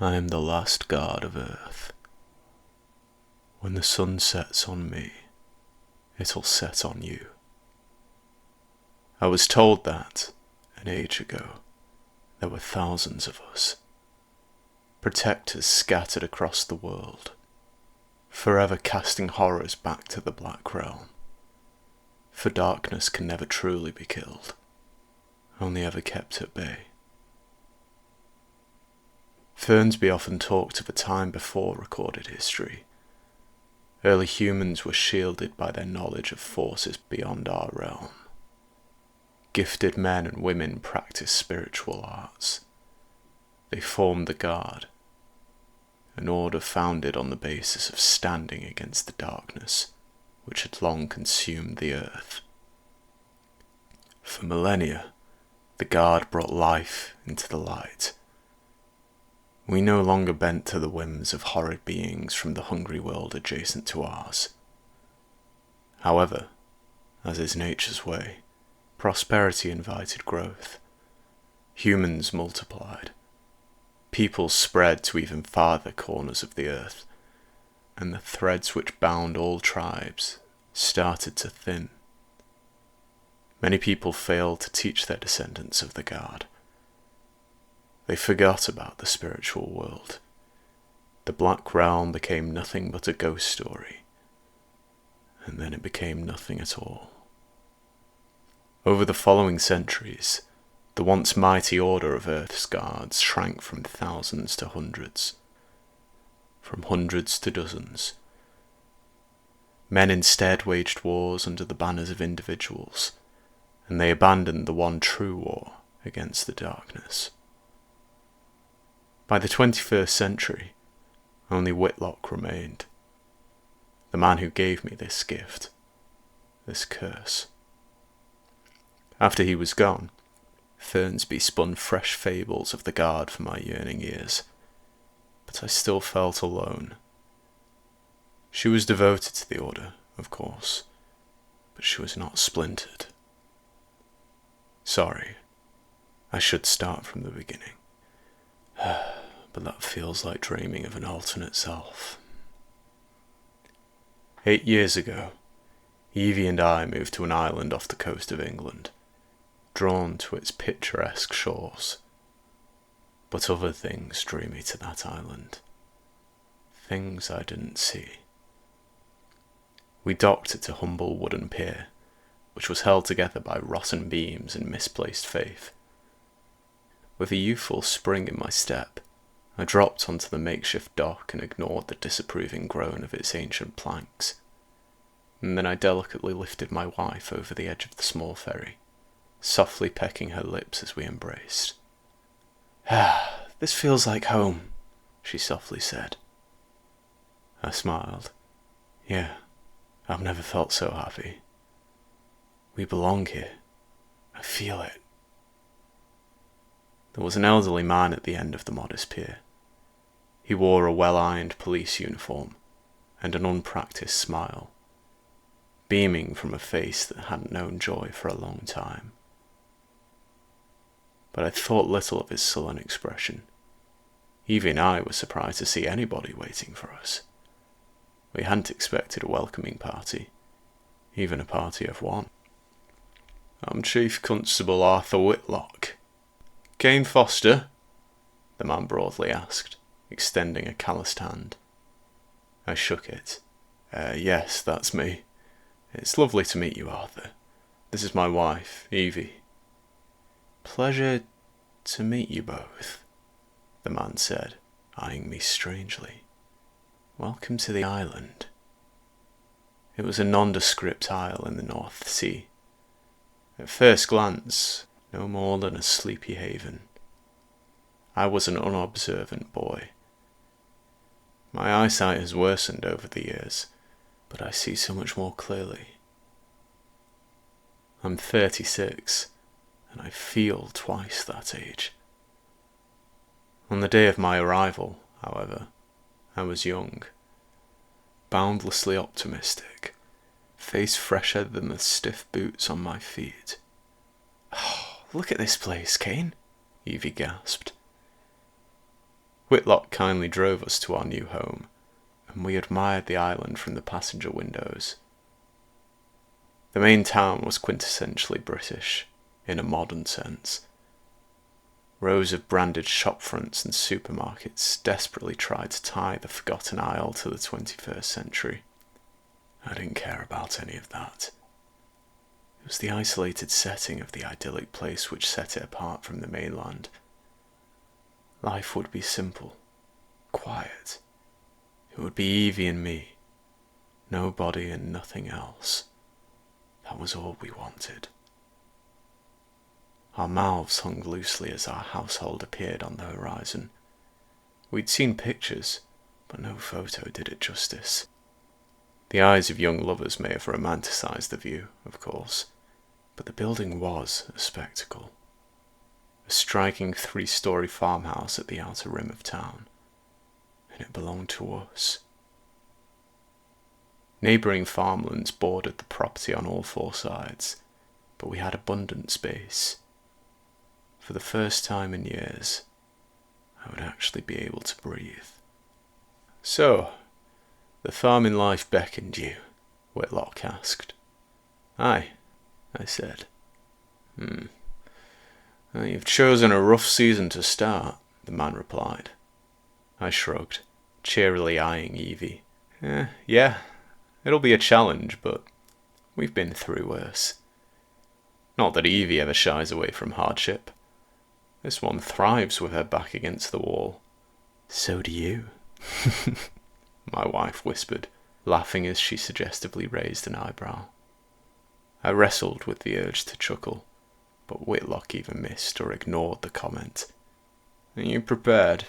I am the last guard of Earth. When the sun sets on me, it'll set on you. I was told that, an age ago, there were thousands of us, protectors scattered across the world, forever casting horrors back to the Black Realm. For darkness can never truly be killed, only ever kept at bay. Fernsby often talked of a time before recorded history. Early humans were shielded by their knowledge of forces beyond our realm. Gifted men and women practiced spiritual arts. They formed the Guard, an order founded on the basis of standing against the darkness which had long consumed the earth. For millennia, the Guard brought life into the light. We no longer bent to the whims of horrid beings from the hungry world adjacent to ours. However, as is nature's way, prosperity invited growth. Humans multiplied. Peoples spread to even farther corners of the earth, and the threads which bound all tribes started to thin. Many people failed to teach their descendants of the Guard. They forgot about the spiritual world. The Black Realm became nothing but a ghost story, and then it became nothing at all. Over the following centuries, the once mighty order of Earth's guards shrank from thousands to hundreds, from hundreds to dozens. Men instead waged wars under the banners of individuals, and they abandoned the one true war against the darkness. By the 21st century, only Whitlock remained, the man who gave me this gift, this curse. After he was gone, Fernsby spun fresh fables of the Guard for my yearning ears, but I still felt alone. She was devoted to the Order, of course, but she was not splintered. Sorry, I should start from the beginning. But that feels like dreaming of an alternate self. 8 years ago, Evie and I moved to an island off the coast of England, drawn to its picturesque shores. But other things drew me to that island. Things I didn't see. We docked at a humble wooden pier, which was held together by rotten beams and misplaced faith. With a youthful spring in my step, I dropped onto the makeshift dock and ignored the disapproving groan of its ancient planks. And then I delicately lifted my wife over the edge of the small ferry, softly pecking her lips as we embraced. "Ah, this feels like home," she softly said. I smiled. "Yeah, I've never felt so happy. We belong here. I feel it." There was an elderly man at the end of the modest pier. He wore a well-ironed police uniform and an unpracticed smile, beaming from a face that hadn't known joy for a long time. But I thought little of his sullen expression. Evie and I were surprised to see anybody waiting for us. We hadn't expected a welcoming party, even a party of one. "I'm Chief Constable Arthur Whitlock. Kane Foster?" the man broadly asked, extending a calloused hand. I shook it. Yes, that's me. It's lovely to meet you, Arthur. This is my wife, Evie." "Pleasure to meet you both," the man said, eyeing me strangely. "Welcome to the island." It was a nondescript isle in the North Sea. At first glance, no more than a sleepy haven. I was an unobservant boy. My eyesight has worsened over the years, but I see so much more clearly. I'm 36, and I feel twice that age. On the day of my arrival, however, I was young, boundlessly optimistic, face fresher than the stiff boots on my feet. "Oh, look at this place, Kane," Evie gasped. Whitlock kindly drove us to our new home, and we admired the island from the passenger windows. The main town was quintessentially British, in a modern sense. Rows of branded shopfronts and supermarkets desperately tried to tie the forgotten isle to the 21st century. I didn't care about any of that. It was the isolated setting of the idyllic place which set it apart from the mainland. Life would be simple, quiet. It would be Evie and me. Nobody and nothing else. That was all we wanted. Our mouths hung loosely as our household appeared on the horizon. We'd seen pictures, but no photo did it justice. The eyes of young lovers may have romanticised the view, of course, but the building was a spectacle. A striking 3-story farmhouse at the outer rim of town, and it belonged to us. Neighbouring farmlands bordered the property on all 4 sides, but we had abundant space. For the first time in years, I would actually be able to breathe. "So, the farming life beckoned you?" Whitlock asked. "Aye," I said. Well, you've chosen a rough season to start," the man replied. I shrugged, cheerily eyeing Evie. Yeah, it'll be a challenge, but we've been through worse. Not that Evie ever shies away from hardship. This one thrives with her back against the wall. "So do you," my wife whispered, laughing as she suggestively raised an eyebrow. I wrestled with the urge to chuckle, but Whitlock either missed or ignored the comment. "Are you prepared?"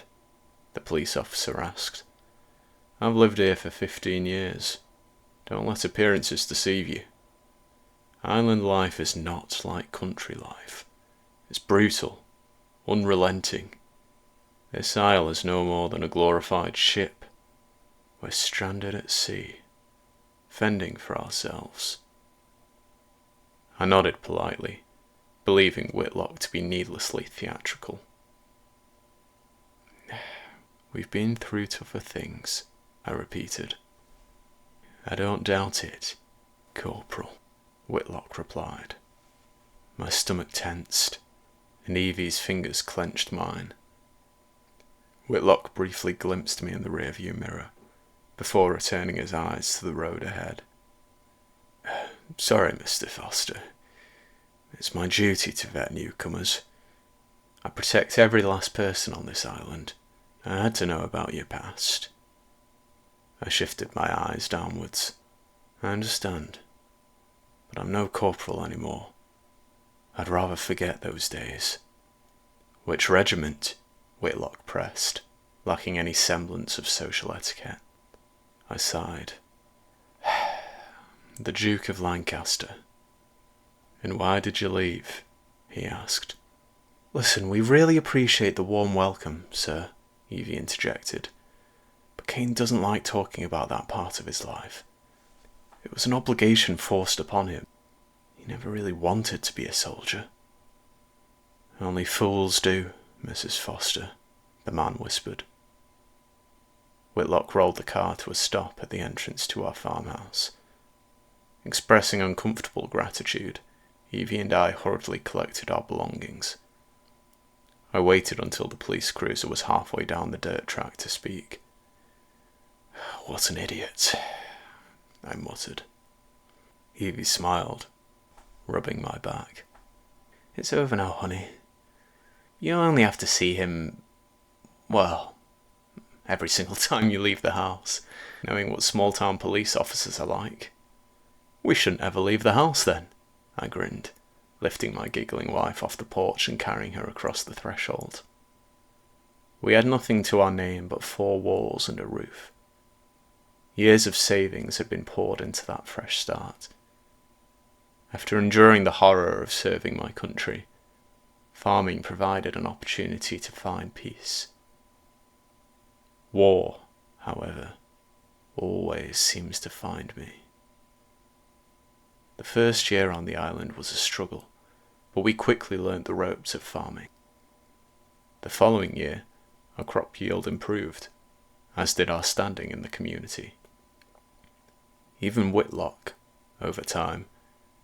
the police officer asked. "I've lived here for 15 years. Don't let appearances deceive you. Island life is not like country life. It's brutal, unrelenting. This isle is no more than a glorified ship. We're stranded at sea, fending for ourselves." I nodded politely, believing Whitlock to be needlessly theatrical. "We've been through tougher things," I repeated. "I don't doubt it, Corporal," Whitlock replied. My stomach tensed, and Evie's fingers clenched mine. Whitlock briefly glimpsed me in the rearview mirror, before returning his eyes to the road ahead. "Sorry, Mr. Foster. It's my duty to vet newcomers. I protect every last person on this island. I had to know about your past." I shifted my eyes downwards. "I understand. But I'm no corporal anymore. I'd rather forget those days." "Which regiment?" Whitlock pressed, lacking any semblance of social etiquette. I sighed. "The Duke of Lancaster." "And why did you leave?" he asked. "Listen, we really appreciate the warm welcome, sir," Evie interjected. "But Kane doesn't like talking about that part of his life. It was an obligation forced upon him. He never really wanted to be a soldier." "Only fools do, Mrs. Foster," the man whispered. Whitlock rolled the car to a stop at the entrance to our farmhouse. Expressing uncomfortable gratitude, Evie and I hurriedly collected our belongings. I waited until the police cruiser was halfway down the dirt track to speak. "What an idiot," I muttered. Evie smiled, rubbing my back. "It's over now, honey. You only have to see him, well, every single time you leave the house, knowing what small-town police officers are like." "We shouldn't ever leave the house, then," I grinned, lifting my giggling wife off the porch and carrying her across the threshold. We had nothing to our name but 4 walls and a roof. Years of savings had been poured into that fresh start. After enduring the horror of serving my country, farming provided an opportunity to find peace. War, however, always seems to find me. The first year on the island was a struggle, but we quickly learnt the ropes of farming. The following year, our crop yield improved, as did our standing in the community. Even Whitlock, over time,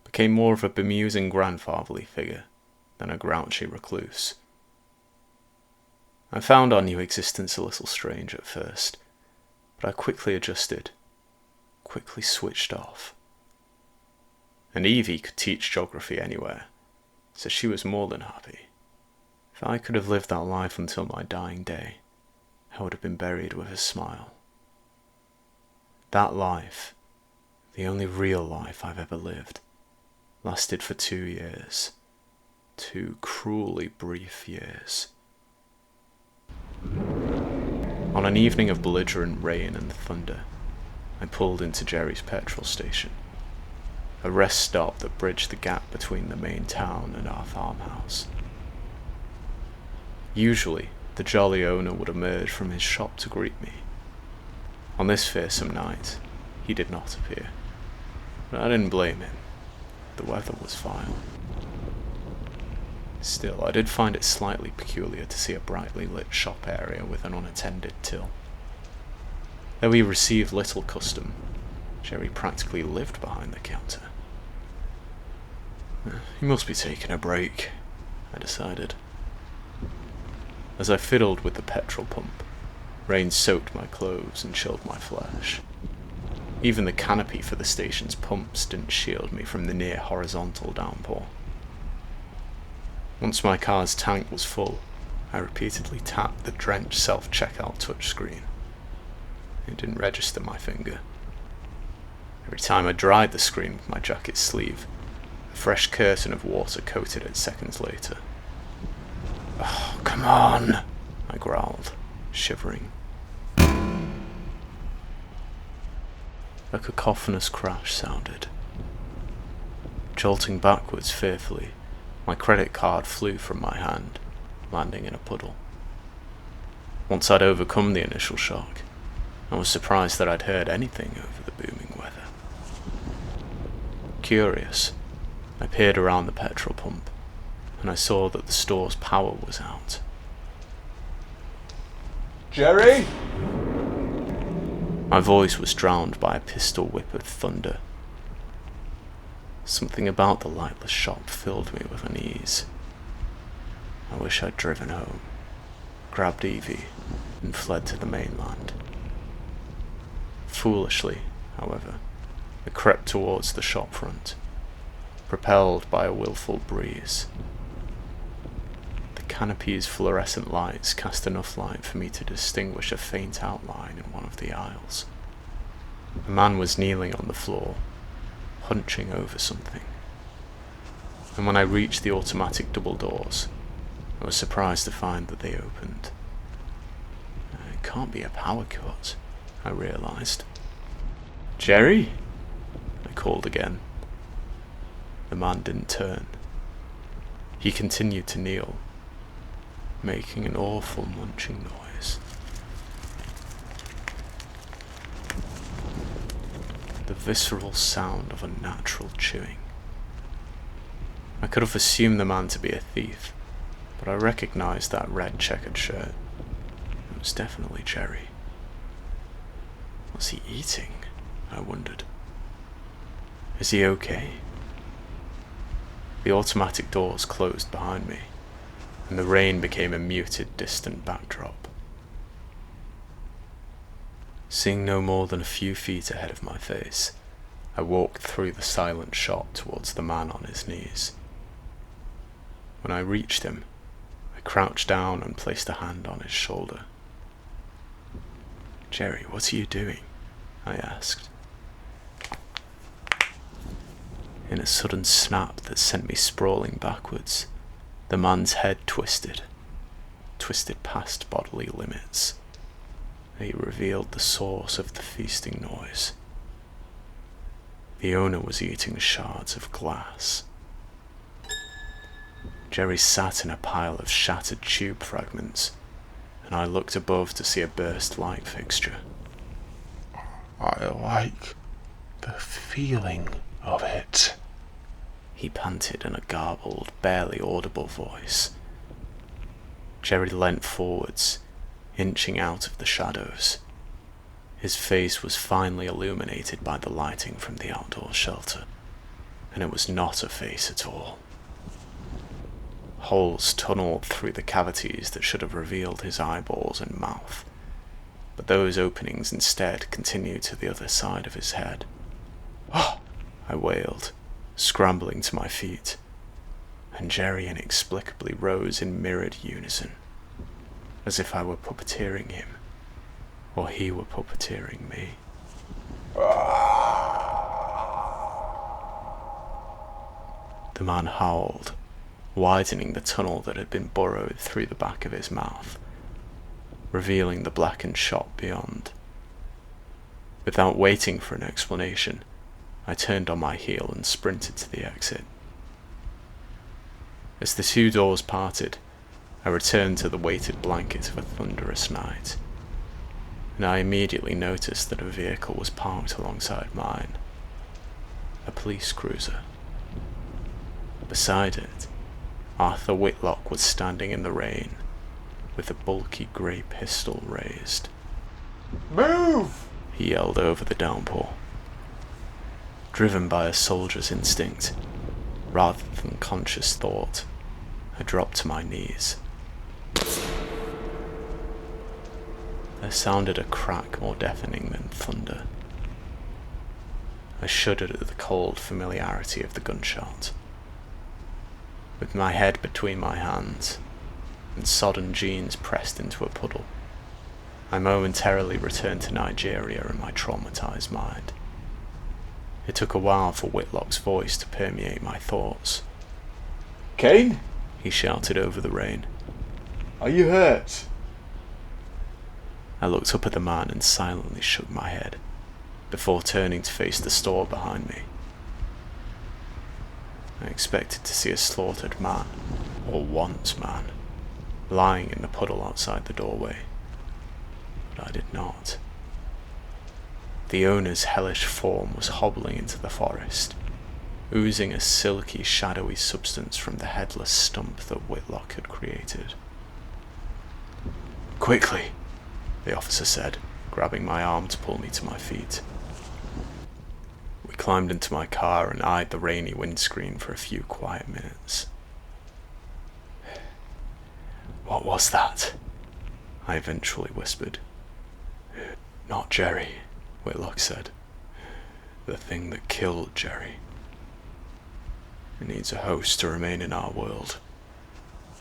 became more of a bemusing grandfatherly figure than a grouchy recluse. I found our new existence a little strange at first, but I quickly adjusted, quickly switched off. And Evie could teach geography anywhere, so she was more than happy. If I could have lived that life until my dying day, I would have been buried with a smile. That life, the only real life I've ever lived, lasted for 2 years. 2 cruelly brief years. On an evening of belligerent rain and thunder, I pulled into Jerry's petrol station, a rest stop that bridged the gap between the main town and our farmhouse. Usually, the jolly owner would emerge from his shop to greet me. On this fearsome night, he did not appear, but I didn't blame him. The weather was vile. Still, I did find it slightly peculiar to see a brightly lit shop area with an unattended till. Though he received little custom, Jerry practically lived behind the counter. He must be taking a break, I decided. As I fiddled with the petrol pump, rain soaked my clothes and chilled my flesh. Even the canopy for the station's pumps didn't shield me from the near horizontal downpour. Once my car's tank was full, I repeatedly tapped the drenched self-checkout touchscreen. It didn't register my finger. Every time I dried the screen with my jacket sleeve, a fresh curtain of water coated it seconds later. "Oh, come on," I growled, shivering. A cacophonous crash sounded. Jolting backwards fearfully, my credit card flew from my hand, landing in a puddle. Once I'd overcome the initial shock, I was surprised that I'd heard anything over the booming weather. Curious, I peered around the petrol pump, and I saw that the store's power was out. "Jerry?" My voice was drowned by a pistol whip of thunder. Something about the lightless shop filled me with unease. I wish I'd driven home, grabbed Evie, and fled to the mainland. Foolishly, however, I crept towards the shop front, propelled by a willful breeze. The canopy's fluorescent lights cast enough light for me to distinguish a faint outline in one of the aisles. A man was kneeling on the floor, hunching over something. And when I reached the automatic double doors, I was surprised to find that they opened. It can't be a power cut, I realized. "Jerry?" I called again. The man didn't turn. He continued to kneel, making an awful munching noise. The visceral sound of unnatural chewing. I could have assumed the man to be a thief, but I recognized that red checkered shirt. It was definitely Jerry. Was he eating? I wondered. Is he okay? The automatic doors closed behind me, and the rain became a muted, distant backdrop. Seeing no more than a few feet ahead of my face, I walked through the silent shop towards the man on his knees. When I reached him, I crouched down and placed a hand on his shoulder. "Jerry, what are you doing?" I asked. In a sudden snap that sent me sprawling backwards, the man's head twisted past bodily limits. He revealed the source of the feasting noise. The owner was eating shards of glass. Jerry sat in a pile of shattered tube fragments, and I looked above to see a burst light fixture. "I like the feeling of it," he panted in a garbled, barely audible voice. Jerry leant forwards, inching out of the shadows. His face was finely illuminated by the lighting from the outdoor shelter, and it was not a face at all. Holes tunneled through the cavities that should have revealed his eyeballs and mouth, but those openings instead continued to the other side of his head. "Oh!" I wailed, scrambling to my feet, and Jerry inexplicably rose in mirrored unison, as if I were puppeteering him, or he were puppeteering me. The man howled, widening the tunnel that had been burrowed through the back of his mouth, revealing the blackened shop beyond. Without waiting for an explanation, I turned on my heel and sprinted to the exit. As the two doors parted, I returned to the weighted blanket of a thunderous night, and I immediately noticed that a vehicle was parked alongside mine. A police cruiser. Beside it, Arthur Whitlock was standing in the rain, with a bulky grey pistol raised. "Move!" he yelled over the downpour. Driven by a soldier's instinct, rather than conscious thought, I dropped to my knees. There sounded a crack more deafening than thunder. I shuddered at the cold familiarity of the gunshot. With my head between my hands, and sodden jeans pressed into a puddle, I momentarily returned to Nigeria in my traumatized mind. It took a while for Whitlock's voice to permeate my thoughts. "Kane, He shouted over the rain. are you hurt?" I looked up at the man and silently shook my head, before turning to face the store behind me. I expected to see a slaughtered man, or once man, lying in the puddle outside the doorway, but I did not. The owner's hellish form was hobbling into the forest, oozing a silky, shadowy substance from the headless stump that Whitlock had created. "Quickly," the officer said, grabbing my arm to pull me to my feet. We climbed into my car and eyed the rainy windscreen for a few quiet minutes. "What was that?" I eventually whispered. "Not Jerry," Whitlock said. "The thing that killed Jerry. It needs a host to remain in our world,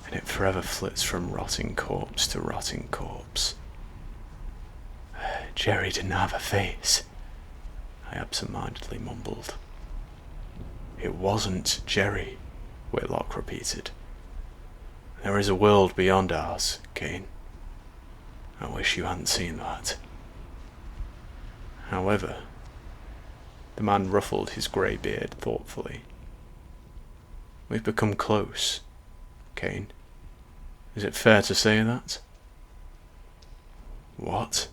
and it forever flits from rotting corpse to rotting corpse." "Jerry didn't have a face," I absent-mindedly mumbled. "It wasn't Jerry," Whitlock repeated. "There is a world beyond ours, Kane. I wish you hadn't seen that." However, the man ruffled his grey beard thoughtfully. "We've become close, Kane. Is it fair to say that?" "What?"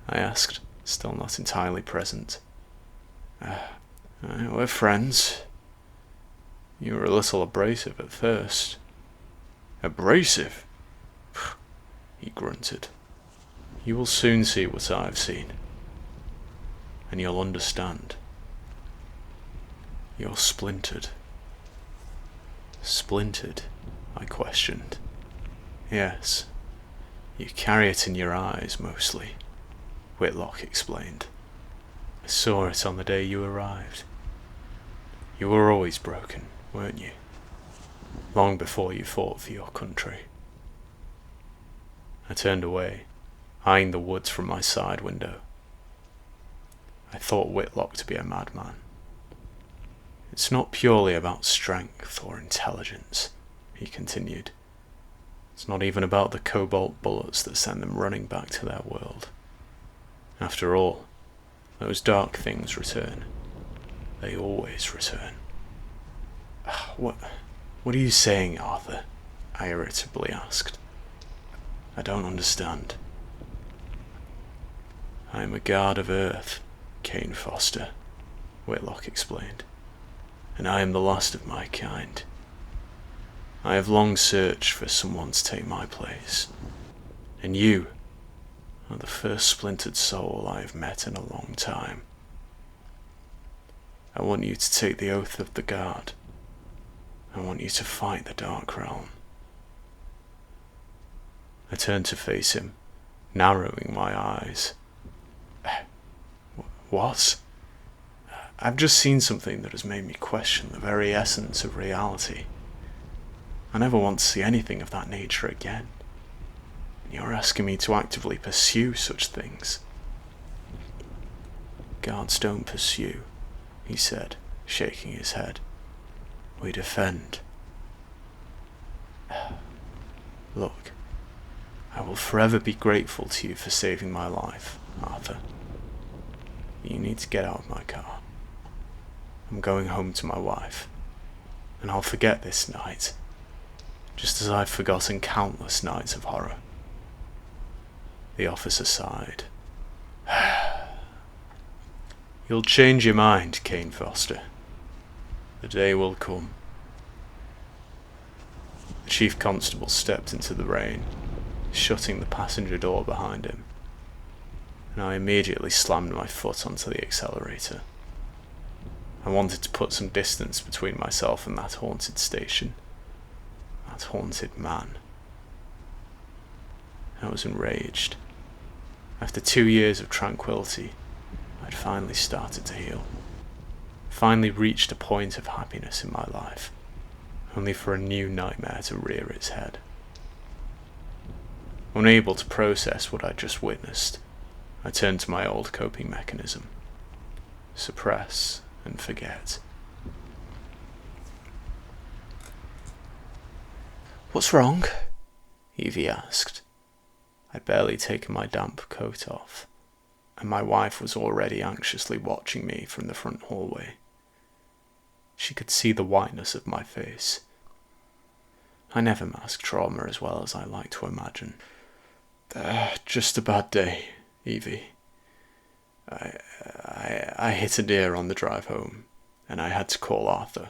I asked, still not entirely present. We're friends. You were a little abrasive at first." "Abrasive?" he grunted. "You will soon see what I've seen, and you'll understand. You're splintered." "Splintered?" I questioned. "Yes. You carry it in your eyes, mostly," Whitlock explained. "I saw it on the day you arrived. You were always broken, weren't you? Long before you fought for your country." I turned away, eyeing the woods from my side window. I thought Whitlock to be a madman. "It's not purely about strength or intelligence," he continued. "It's not even about the cobalt bullets that send them running back to their world. After all, those dark things return. They always return." What are you saying, Arthur?" I irritably asked. "I don't understand." "I am a guard of Earth, Kane Foster," Whitlock explained, "and I am the last of my kind. I have long searched for someone to take my place, and you are the first splintered soul I have met in a long time. I want you to take the oath of the guard. I want you to fight the Dark Realm. I turned to face him, narrowing my eyes. What? I've just seen something that has made me question the very essence of reality. I never want to see anything of that nature again. And you're asking me to actively pursue such things. Guards don't pursue, he said, shaking his head. We defend. Look, I will forever be grateful to you for saving my life, Arthur. You need to get out of my car. I'm going home to my wife, and I'll forget this night, just as I've forgotten countless nights of horror. The officer sighed. You'll change your mind, Kane Foster. The day will come. The chief constable stepped into the rain, shutting the passenger door behind him, and I immediately slammed my foot onto the accelerator. I wanted to put some distance between myself and that haunted station, that haunted man. I was enraged. After 2 years of tranquility, I'd finally started to heal. Finally reached a point of happiness in my life, only for a new nightmare to rear its head. Unable to process what I'd just witnessed, I turned to my old coping mechanism. Suppress and forget. What's wrong? Evie asked. I'd barely taken my damp coat off, and my wife was already anxiously watching me from the front hallway. She could see the whiteness of my face. I never mask trauma as well as I like to imagine. Just a bad day, Evie. I hit a deer on the drive home, and I had to call Arthur.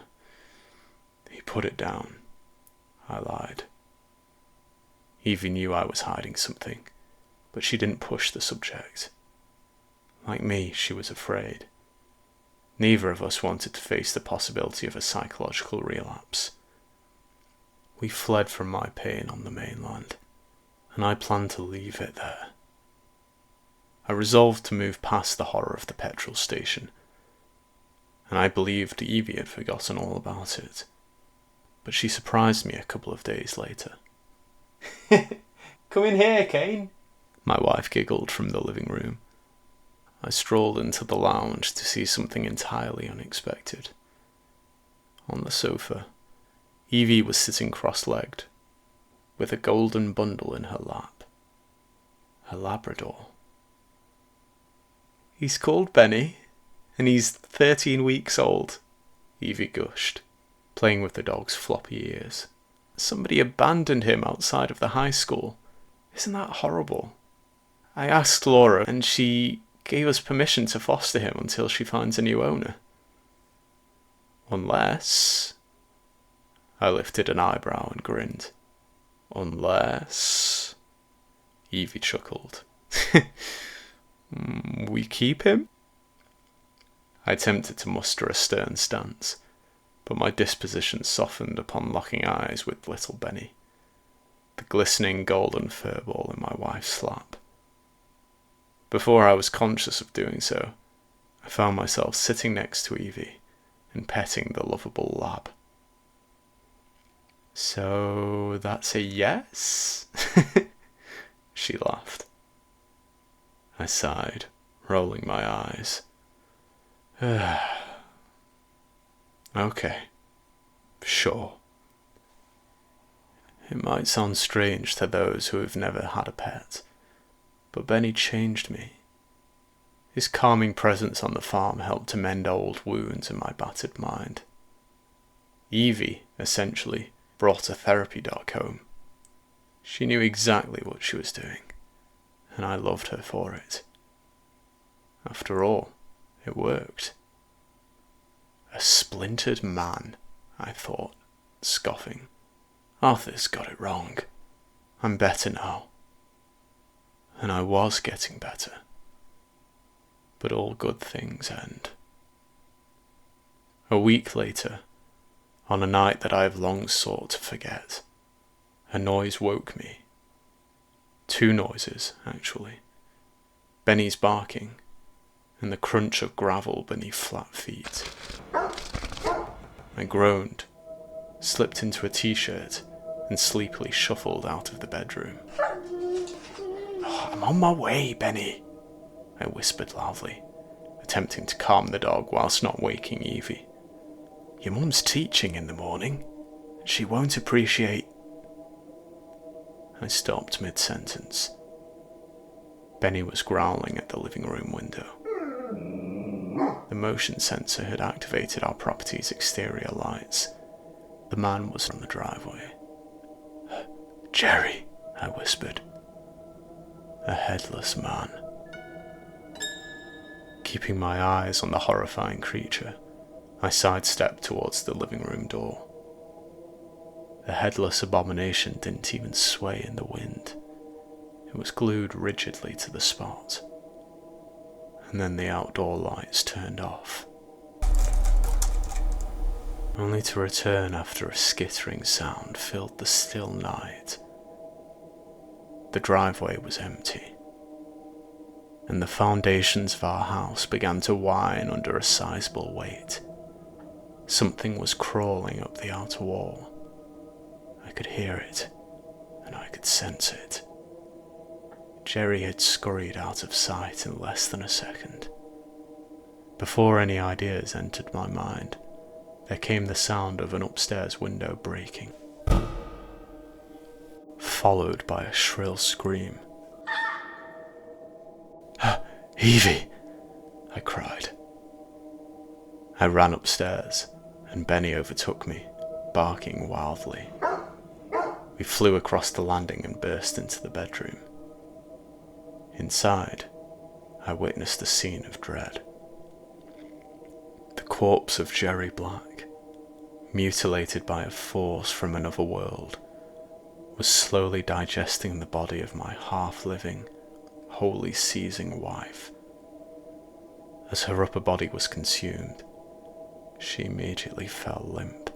He put it down. I lied. Evie knew I was hiding something, but she didn't push the subject. Like me, she was afraid. Neither of us wanted to face the possibility of a psychological relapse. We fled from my pain on the mainland, and I planned to leave it there. I resolved to move past the horror of the petrol station, and I believed Evie had forgotten all about it, but she surprised me a couple of days later. Come in here, Kane. My wife giggled from the living room. I strolled into the lounge to see something entirely unexpected. On the sofa, Evie was sitting cross-legged, with a golden bundle in her lap. A Labrador. He's called Benny, and he's 13 weeks old, Evie gushed, playing with the dog's floppy ears. Somebody abandoned him outside of the high school. Isn't that horrible? I asked Laura, and she gave us permission to foster him until she finds a new owner. Unless... I lifted an eyebrow and grinned. Unless... Evie chuckled. We keep him? I attempted to muster a stern stance, but my disposition softened upon locking eyes with little Benny, the glistening golden furball in my wife's lap. Before I was conscious of doing so, I found myself sitting next to Evie and petting the lovable lab. So that's a yes? She laughed. I sighed, rolling my eyes. Okay, sure. It might sound strange to those who have never had a pet, but Benny changed me. His calming presence on the farm helped to mend old wounds in my battered mind. Evie, essentially, brought a therapy dog home. She knew exactly what she was doing, and I loved her for it. After all, it worked. A splintered man, I thought, scoffing. Arthur's got it wrong. I'm better now. and I was getting better. But all good things end. A week later, on a night that I have long sought to forget, a noise woke me. Two noises, actually. Benny's barking, and the crunch of gravel beneath flat feet. I groaned, slipped into a t-shirt, and sleepily shuffled out of the bedroom. "Oh, I'm on my way, Benny," I whispered loudly, attempting to calm the dog whilst not waking Evie. "Your mum's teaching in the morning, and she won't appreciate..." I stopped mid-sentence. Benny was growling at the living room window. The motion sensor had activated our property's exterior lights. The man was on the driveway. "Jerry," I whispered. A headless man. Keeping my eyes on the horrifying creature, I sidestepped towards the living room door. The headless abomination didn't even sway in the wind. It was glued rigidly to the spot. And then the outdoor lights turned off, only to return after a skittering sound filled the still night. The driveway was empty, and the foundations of our house began to whine under a sizable weight. Something was crawling up the outer wall. I could hear it, and I could sense it. Jerry had scurried out of sight in less than a second. Before any ideas entered my mind, there came the sound of an upstairs window breaking, followed by a shrill scream. "Evie!" I cried. I ran upstairs, and Benny overtook me, barking wildly. We flew across the landing and burst into the bedroom. Inside, I witnessed a scene of dread. The corpse of Jerry Black, mutilated by a force from another world, was slowly digesting the body of my half-living, wholly seizing wife. As her upper body was consumed, she immediately fell limp.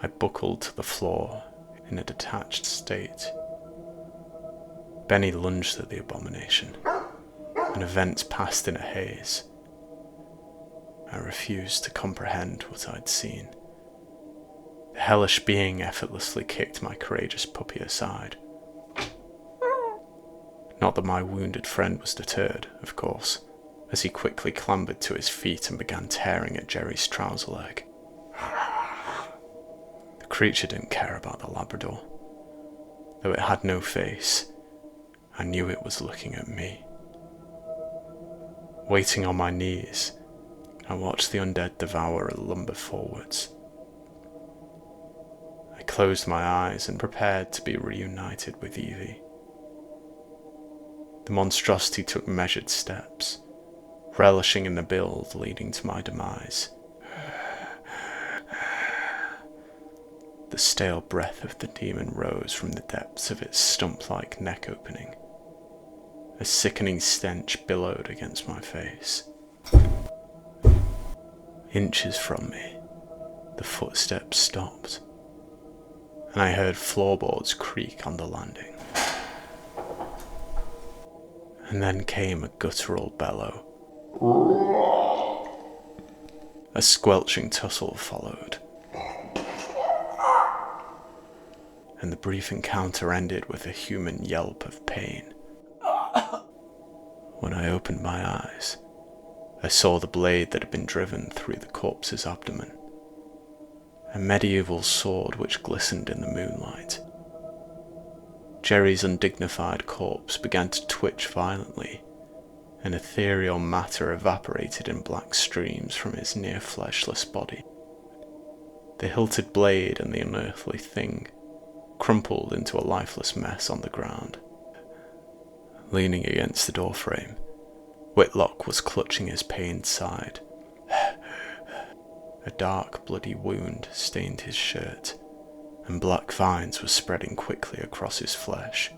I buckled to the floor in a detached state. Benny lunged at the abomination, and events passed in a haze. I refused to comprehend what I'd seen. The hellish being effortlessly kicked my courageous puppy aside. Not that my wounded friend was deterred, of course, as he quickly clambered to his feet and began tearing at Jerry's trouser leg. The creature didn't care about the Labrador. Though it had no face, I knew it was looking at me. Waiting on my knees, I watched the undead devourer lumber forwards. I closed my eyes and prepared to be reunited with Evie. The monstrosity took measured steps, relishing in the build leading to my demise. The stale breath of the demon rose from the depths of its stump-like neck opening. A sickening stench billowed against my face. Inches from me, the footsteps stopped, and I heard floorboards creak on the landing. And then came a guttural bellow. A squelching tussle followed, and the brief encounter ended with a human yelp of pain. When I opened my eyes, I saw the blade that had been driven through the corpse's abdomen, a medieval sword which glistened in the moonlight. Jerry's undignified corpse began to twitch violently, and ethereal matter evaporated in black streams from his near-fleshless body. The hilted blade and the unearthly thing crumpled into a lifeless mess on the ground. Leaning against the doorframe, Whitlock was clutching his pained side. A dark, bloody wound stained his shirt, and black vines were spreading quickly across his flesh.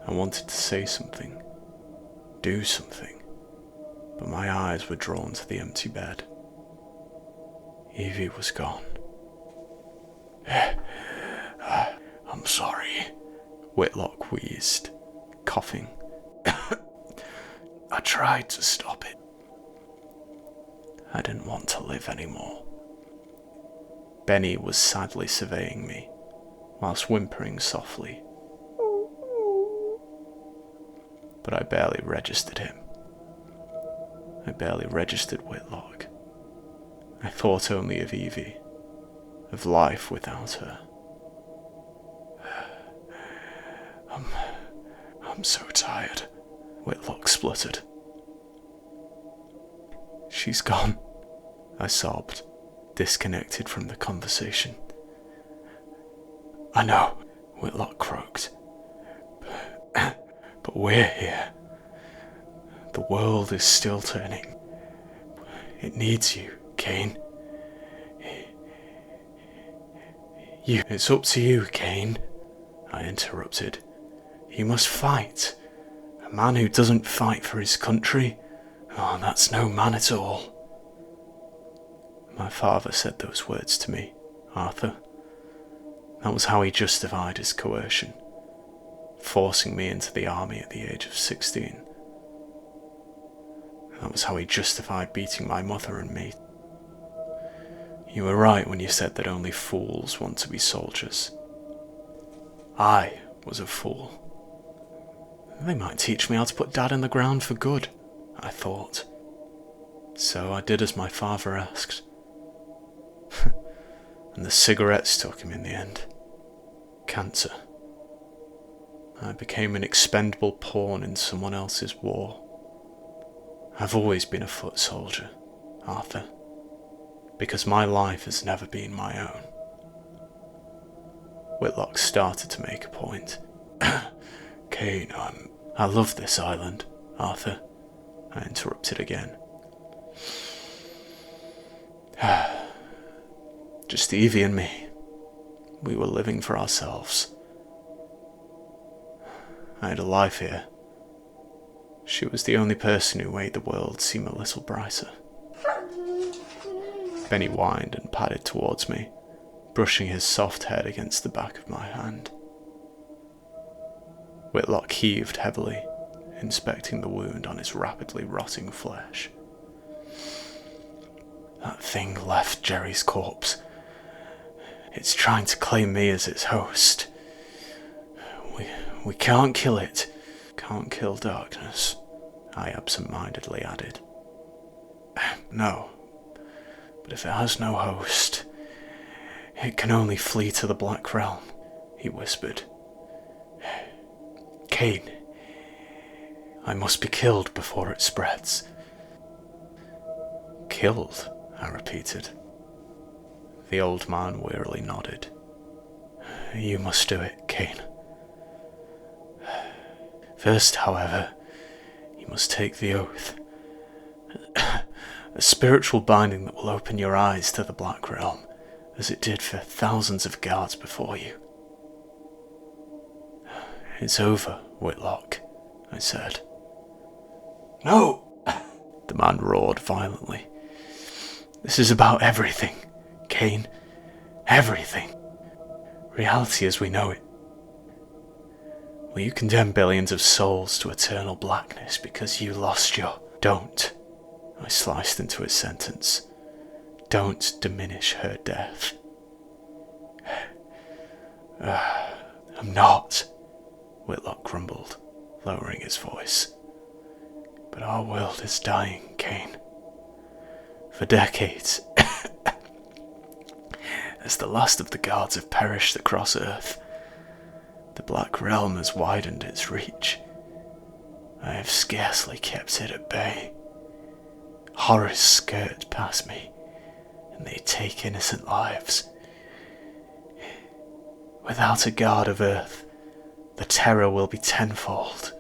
I wanted to say something, do something, but my eyes were drawn to the empty bed. Evie was gone. I'm sorry, Whitlock wheezed, coughing. I tried to stop it. I didn't want to live anymore. Benny was sadly surveying me, whilst whimpering softly. But I barely registered him. I barely registered Whitlock. I thought only of Evie, of life without her. I'm so tired, Whitlock spluttered. She's gone, I sobbed, disconnected from the conversation. I know, Whitlock croaked. But we're here. The world is still turning. It needs you, Kane. It's up to you, Kane, I interrupted. You must fight. A man who doesn't fight for his country, oh, that's no man at all. My father said those words to me, Arthur. That was how he justified his coercion, forcing me into the army at the age of 16. That was how he justified beating my mother and me. You were right when you said that only fools want to be soldiers. I was a fool. They might teach me how to put Dad in the ground for good, I thought. So I did as my father asked. And the cigarettes took him in the end. Cancer. I became an expendable pawn in someone else's war. I've always been a foot soldier, Arthur, because my life has never been my own. Whitlock started to make a point. Kane, I love this island, Arthur, I interrupted again. Just Evie and me. We were living for ourselves. I had a life here. She was the only person who made the world seem a little brighter. Benny whined and padded towards me, brushing his soft head against the back of my hand. Whitlock heaved heavily, inspecting the wound on his rapidly rotting flesh. That thing left Jerry's corpse. It's trying to claim me as its host. We can't kill it. Can't kill darkness, I absent-mindedly added. No, but if it has no host, it can only flee to the Black Realm, he whispered. Kane, I must be killed before it spreads. Killed, I repeated. The old man wearily nodded. You must do it, Kane. First, however, you must take the oath. A spiritual binding that will open your eyes to the Black Realm, as it did for thousands of guards before you. It's over, Whitlock, I said. No! The man roared violently. This is about everything, Kane. Everything. Reality as we know it. Will you condemn billions of souls to eternal blackness because you lost your... Don't, I sliced into his sentence. Don't diminish her death. I'm not, Whitlock grumbled, lowering his voice. But our world is dying, Kane. For decades, as the last of the guards have perished across Earth, the Black Realm has widened its reach. I have scarcely kept it at bay. Horrors skirt past me, and they take innocent lives. Without a guard of Earth, the terror will be tenfold.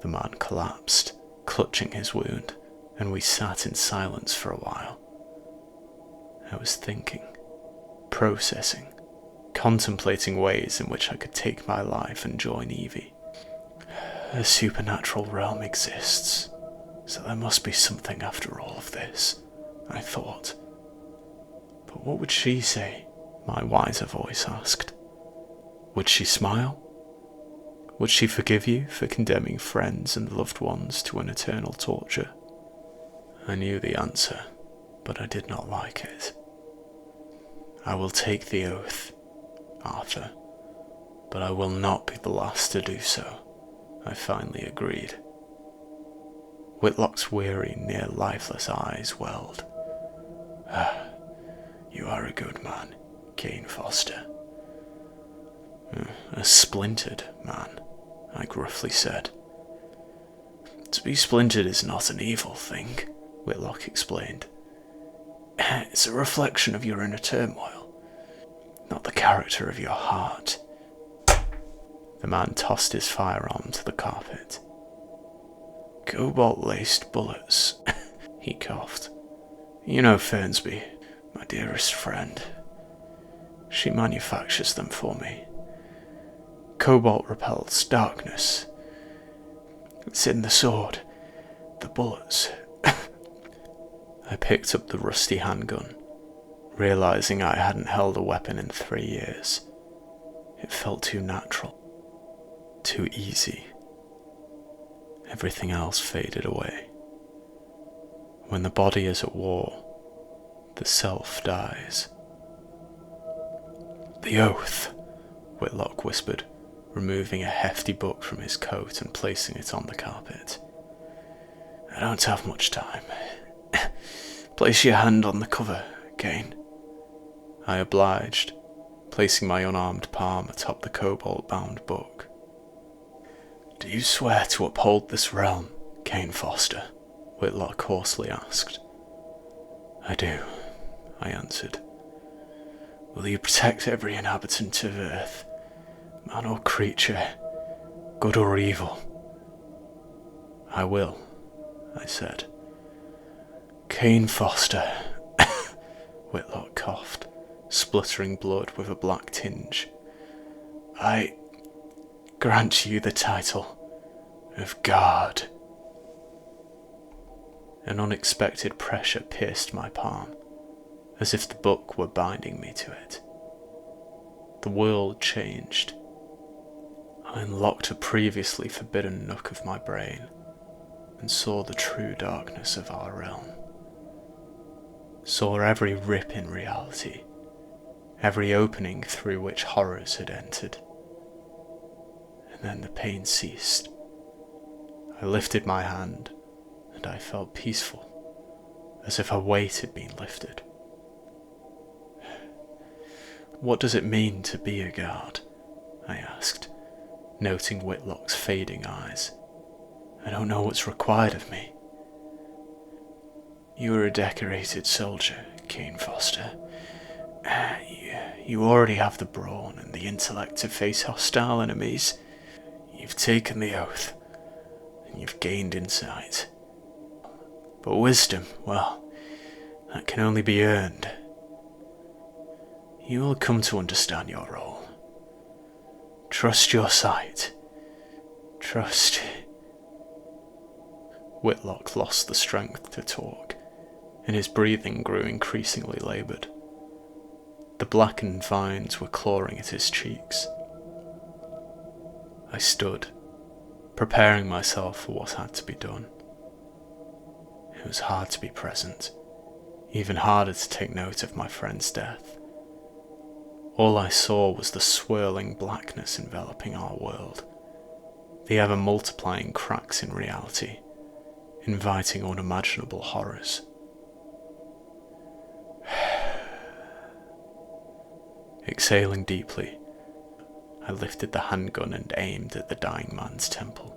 The man collapsed, clutching his wound, and we sat in silence for a while. I was thinking, processing, contemplating ways in which I could take my life and join Evie. A supernatural realm exists, so there must be something after all of this, I thought. But what would she say? My wiser voice asked. Would she smile? Would she forgive you for condemning friends and loved ones to an eternal torture? I knew the answer, but I did not like it. I will take the oath, Arthur, but I will not be the last to do so, I finally agreed. Whitlock's weary, near lifeless eyes welled. Ah, you are a good man, Cain Foster. A splintered man, I gruffly said. To be splintered is not an evil thing, Whitlock explained. It's a reflection of your inner turmoil, not the character of your heart. The man tossed his firearm to the carpet. Cobalt-laced bullets, he coughed. You know Fernsby, my dearest friend. She manufactures them for me. Cobalt repels darkness. It's in the sword, the bullets. I picked up the rusty handgun, realizing I hadn't held a weapon in 3 years. It felt too natural, too easy. Everything else faded away. When the body is at war, the self dies. The oath, Whitlock whispered, removing a hefty book from his coat and placing it on the carpet. I don't have much time. Place your hand on the cover, Cain. I obliged, placing my unarmed palm atop the cobalt-bound book. Do you swear to uphold this realm, Cain Foster? Whitlock hoarsely asked. I do, I answered. Will you protect every inhabitant of Earth, man or creature, good or evil? I will, I said. Cain Foster, Whitlock coughed, spluttering blood with a black tinge. I grant you the title of guard. An unexpected pressure pierced my palm, as if the book were binding me to it. The world changed. I unlocked a previously forbidden nook of my brain and saw the true darkness of our realm. Saw every rip in reality, every opening through which horrors had entered. And then the pain ceased. I lifted my hand, and I felt peaceful, as if a weight had been lifted. What does it mean to be a guard? I asked, noting Whitlock's fading eyes. I don't know what's required of me. You are a decorated soldier, Cain Foster. You already have the brawn and the intellect to face hostile enemies. You've taken the oath, and you've gained insight. But wisdom, well, that can only be earned. You will come to understand your role. Trust your sight. Trust. Whitlock lost the strength to talk, and his breathing grew increasingly laboured. The blackened vines were clawing at his cheeks. I stood, preparing myself for what had to be done. It was hard to be present, even harder to take note of my friend's death. All I saw was the swirling blackness enveloping our world, the ever-multiplying cracks in reality, inviting unimaginable horrors. Exhaling deeply, I lifted the handgun and aimed at the dying man's temple.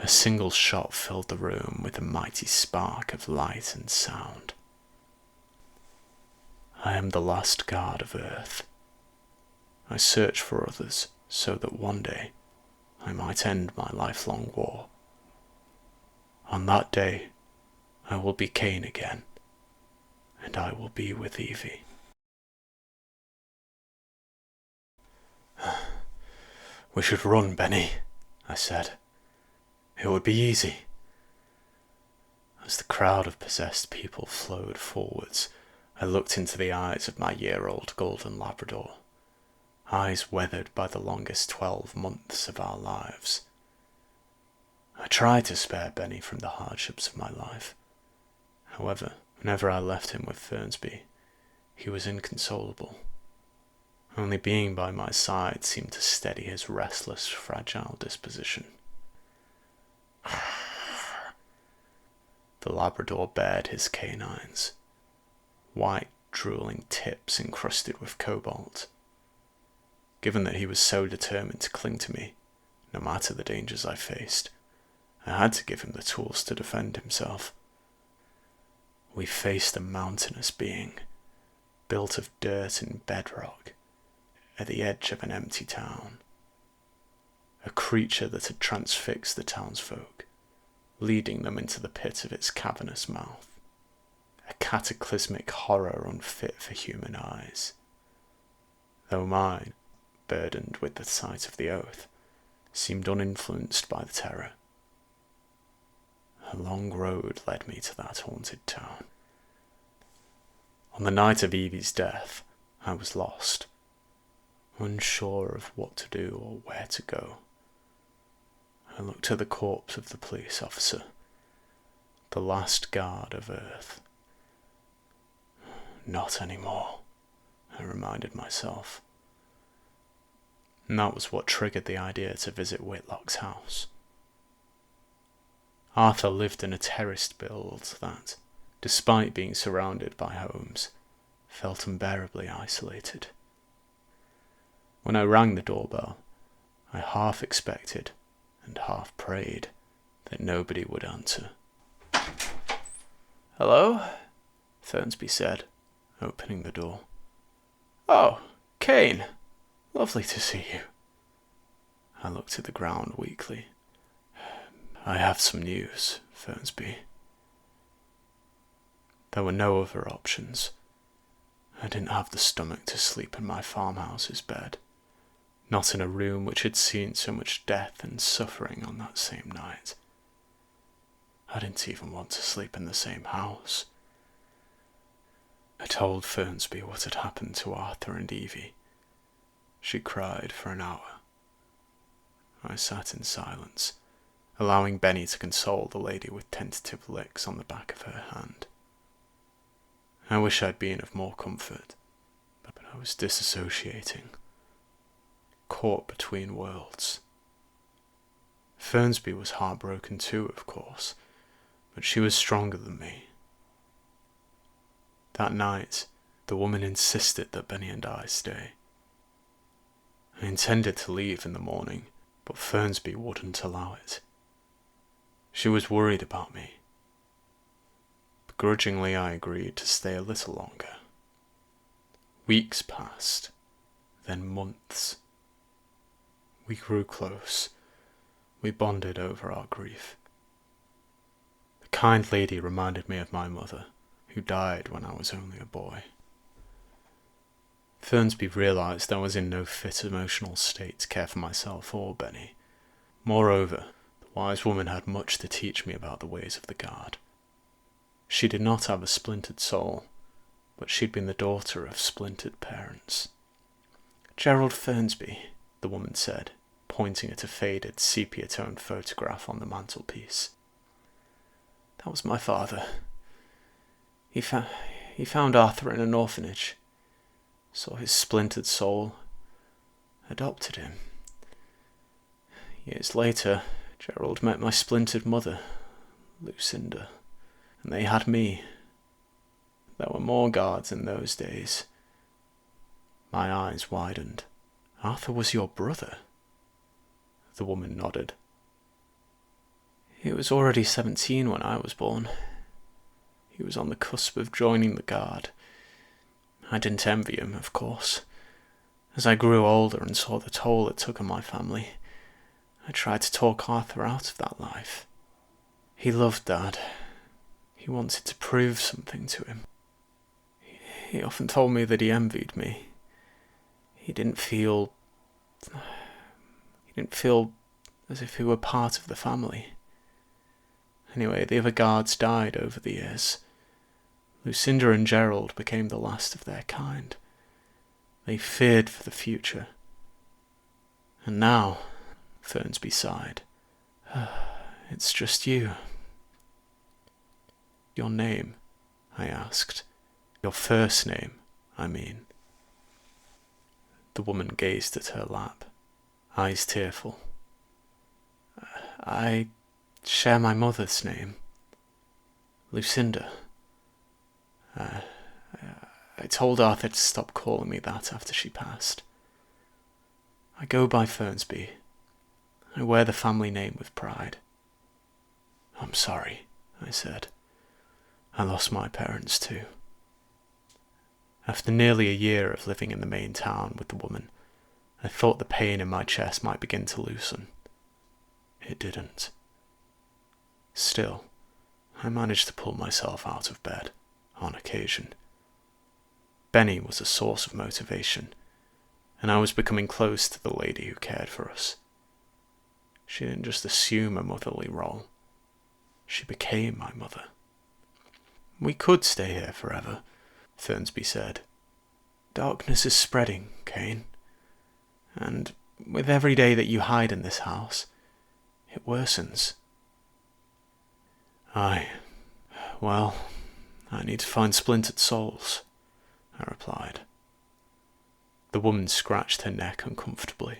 A single shot filled the room with a mighty spark of light and sound. I am the last guard of Earth. I search for others so that one day I might end my lifelong war. On that day, I will be Cain again, and I will be with Evie. "We should run, Benny," I said. "It would be easy." As the crowd of possessed people flowed forwards, I looked into the eyes of my year-old golden Labrador, eyes weathered by the longest 12 months of our lives. I tried to spare Benny from the hardships of my life. However, whenever I left him with Fernsby, he was inconsolable. Only being by my side seemed to steady his restless, fragile disposition. The Labrador bared his canines, white, drooling tips encrusted with cobalt. Given that he was so determined to cling to me, no matter the dangers I faced, I had to give him the tools to defend himself. We faced a mountainous being, built of dirt and bedrock, at the edge of an empty town. A creature that had transfixed the townsfolk, leading them into the pit of its cavernous mouth. A cataclysmic horror unfit for human eyes. Though mine, burdened with the sight of the oath, seemed uninfluenced by the terror. A long road led me to that haunted town. On the night of Evie's death, I was lost, unsure of what to do or where to go. I looked to the corpse of the police officer, the last guard of Earth. Not anymore, I reminded myself. And that was what triggered the idea to visit Whitlock's house. Arthur lived in a terraced build that, despite being surrounded by homes, felt unbearably isolated. When I rang the doorbell, I half expected and half prayed that nobody would answer. "Hello?" Fernsby said, opening the door. "Oh, Kane. Lovely to see you." I looked at the ground weakly. "I have some news, Fernsby." There were no other options. I didn't have the stomach to sleep in my farmhouse's bed, not in a room which had seen so much death and suffering on that same night. I didn't even want to sleep in the same house. I told Fernsby what had happened to Arthur and Evie. She cried for an hour. I sat in silence, allowing Benny to console the lady with tentative licks on the back of her hand. I wish I'd been of more comfort, but I was disassociating, caught between worlds. Fernsby was heartbroken too, of course, but she was stronger than me. That night, the woman insisted that Benny and I stay. I intended to leave in the morning, but Fernsby wouldn't allow it. She was worried about me. Begrudgingly, I agreed to stay a little longer. Weeks passed, then months. We grew close. We bonded over our grief. The kind lady reminded me of my mother, who died when I was only a boy. Fernsby realised I was in no fit emotional state to care for myself or Benny. Moreover, the wise woman had much to teach me about the ways of the guard. She did not have a splintered soul, but she'd been the daughter of splintered parents. "Gerald Fernsby," the woman said, pointing at a faded, sepia-toned photograph on the mantelpiece. "That was my father. He found Arthur in an orphanage, saw his splintered soul, adopted him. Years later, Gerald met my splintered mother, Lucinda, and they had me. There were more guards in those days." My eyes widened. "Arthur was your brother?" The woman nodded. "He was already 17 when I was born. He was on the cusp of joining the guard. I didn't envy him, of course. As I grew older and saw the toll it took on my family, I tried to talk Arthur out of that life. He loved Dad. He wanted to prove something to him. He often told me that he envied me. He didn't feel didn't feel as if he were part of the family. Anyway, the other guards died over the years. Lucinda and Gerald became the last of their kind. They feared for the future. And now, Fernsby sighed, it's just you. Your name, I asked. Your first name, I mean. The woman gazed at her lap, eyes tearful. I share my mother's name, Lucinda. I told Arthur to stop calling me that after she passed. I go by Fernsby. I wear the family name with pride. I'm sorry, I said. I lost my parents too. After nearly a year of living in the main town with the woman, I thought the pain in my chest might begin to loosen. It didn't. Still, I managed to pull myself out of bed, on occasion. Benny was a source of motivation, and I was becoming close to the lady who cared for us. She didn't just assume a motherly role. She became my mother. We could stay here forever, Fernsby said. Darkness is spreading, Kane. And with every day that you hide in this house, it worsens. Well, I need to find splintered souls, I replied. The woman scratched her neck uncomfortably.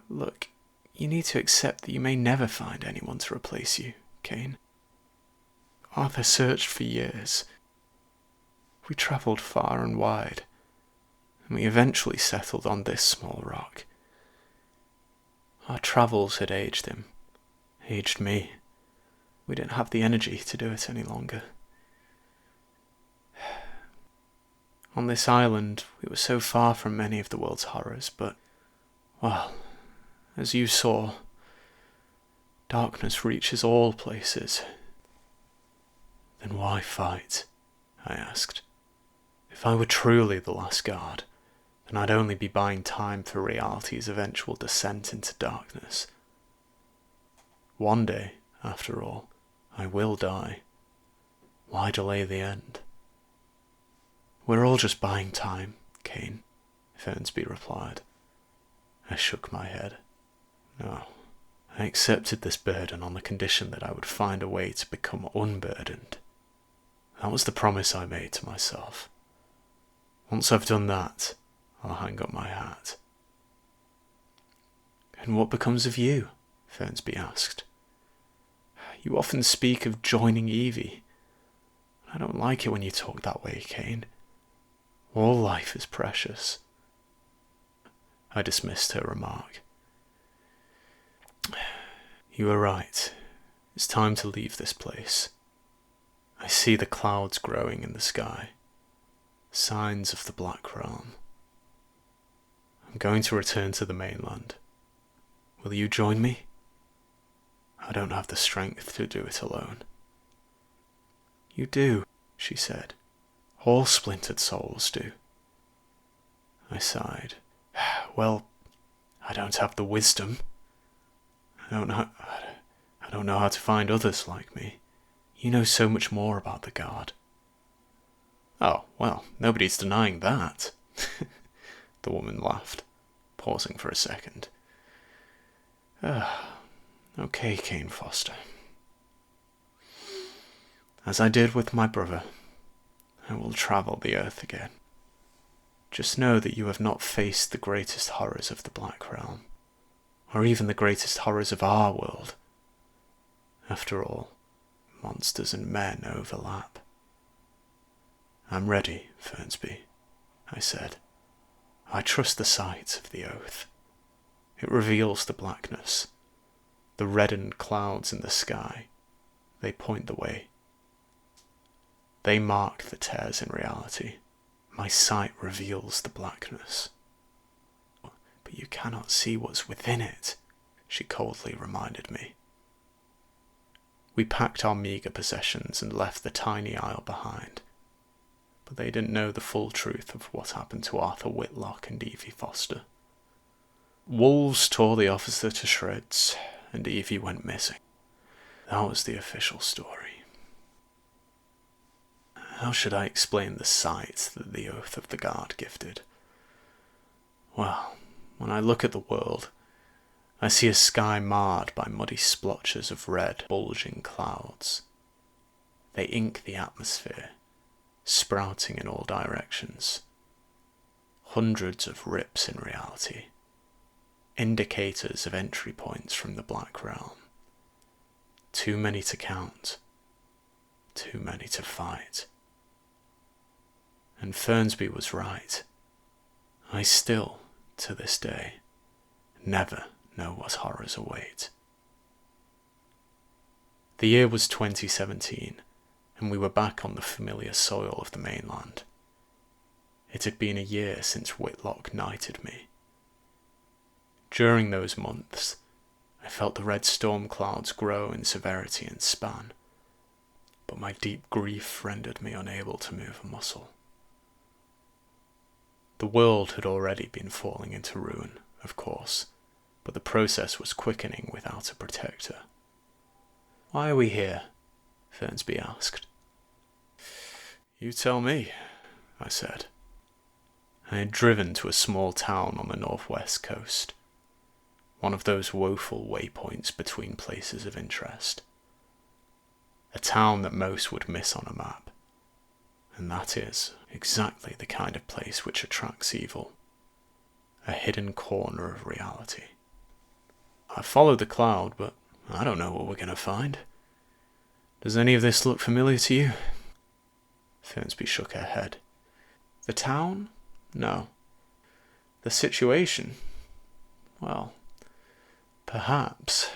Look, you need to accept that you may never find anyone to replace you, Kane. Arthur searched for years. We travelled far and wide, and we eventually settled on this small rock. Our travels had aged him, aged me. We didn't have the energy to do it any longer. On this island, we were so far from many of the world's horrors, but, well, as you saw, darkness reaches all places. Then why fight? I asked. If I were truly the last guard, then I'd only be buying time for reality's eventual descent into darkness. One day, after all, I will die. Why delay the end? We're all just buying time, Kane, Fernsby replied. I shook my head. No, I accepted this burden on the condition that I would find a way to become unburdened. That was the promise I made to myself. Once I've done that, I'll hang up my hat. And what becomes of you? Fernsby asked. You often speak of joining Evie. I don't like it when you talk that way, Kane. All life is precious. I dismissed her remark. You are right. It's time to leave this place. I see the clouds growing in the sky. Signs of the Black Realm. I'm going to return to the mainland. Will you join me? I don't have the strength to do it alone. You do, she said. All splintered souls do. I sighed. Well, I don't have the wisdom. I don't know how to find others like me. You know so much more about the Guard. Oh, well, nobody's denying that. The woman laughed, pausing for a second. Okay, Kane Foster. As I did with my brother, I will travel the earth again. Just know that you have not faced the greatest horrors of the Black Realm, or even the greatest horrors of our world. After all, monsters and men overlap. I'm ready, Fernsby, I said. I trust the sight of the oath. It reveals the blackness, the reddened clouds in the sky. They point the way. They mark the tears in reality. My sight reveals the blackness. But you cannot see what's within it, she coldly reminded me. We packed our meagre possessions and left the tiny isle behind. But they didn't know the full truth of what happened to Arthur Whitlock and Evie Foster. Wolves tore the officer to shreds, and Evie went missing. That was the official story. How should I explain the sight that the Oath of the Guard gifted? Well, when I look at the world, I see a sky marred by muddy splotches of red, bulging clouds. They ink the atmosphere, sprouting in all directions. Hundreds of rips in reality, indicators of entry points from the Black Realm. Too many to count, too many to fight. And Fernsby was right. I still, to this day, never know what horrors await. The year was 2017, and we were back on the familiar soil of the mainland. It had been a year since Whitlock knighted me. During those months, I felt the red storm clouds grow in severity and span, but my deep grief rendered me unable to move a muscle. The world had already been falling into ruin, of course, but the process was quickening without a protector. "Why are we here?" Fernsby asked. "You tell me," I said. I had driven to a small town on the northwest coast, one of those woeful waypoints between places of interest. A town that most would miss on a map, and that is exactly the kind of place which attracts evil, a hidden corner of reality. I followed the cloud, but I don't know what we're going to find. Does any of this look familiar to you? Fernsby shook her head. The town? No. The situation? Well, perhaps.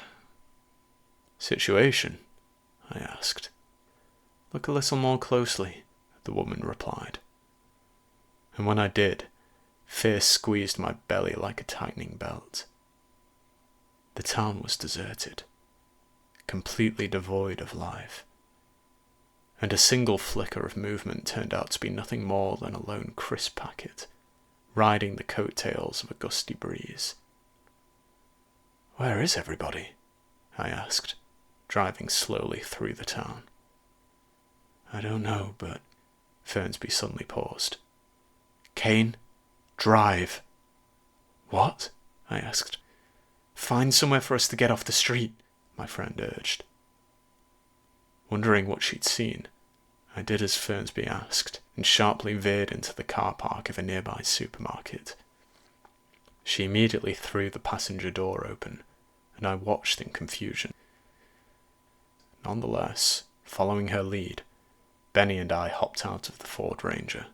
Situation? I asked. Look a little more closely, the woman replied. And when I did, fear squeezed my belly like a tightening belt. The town was deserted, completely devoid of life, and a single flicker of movement turned out to be nothing more than a lone crisp packet, riding the coattails of a gusty breeze. Where is everybody? I asked, driving slowly through the town. I don't know, but Fernsby suddenly paused. Kane, drive. What? I asked. Find somewhere for us to get off the street, my friend urged. Wondering what she'd seen, I did as Fernsby asked and sharply veered into the car park of a nearby supermarket. She immediately threw the passenger door open, and I watched in confusion. Nonetheless, following her lead, Benny and I hopped out of the Ford Ranger.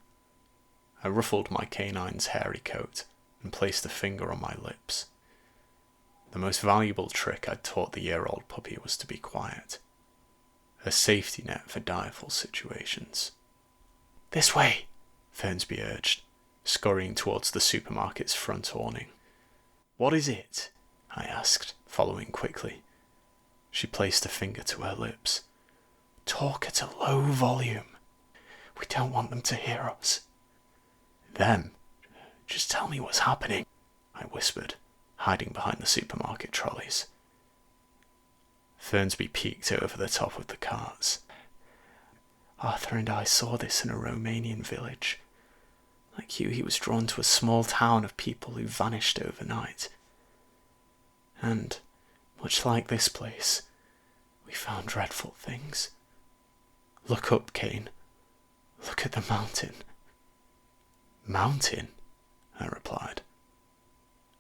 I ruffled my canine's hairy coat and placed a finger on my lips. The most valuable trick I'd taught the year-old puppy was to be quiet. A safety net for direful situations. This way, Fernsby urged, scurrying towards the supermarket's front awning. What is it? I asked, following quickly. She placed a finger to her lips. Talk at a low volume. We don't want them to hear us. Them? Just tell me what's happening, I whispered, hiding behind the supermarket trolleys. Fernsby peeked over the top of the carts. Arthur and I saw this in a Romanian village. Like you, he was drawn to a small town of people who vanished overnight. And, much like this place, we found dreadful things. Look up, Kane. Look at the mountain. Mountain? I replied.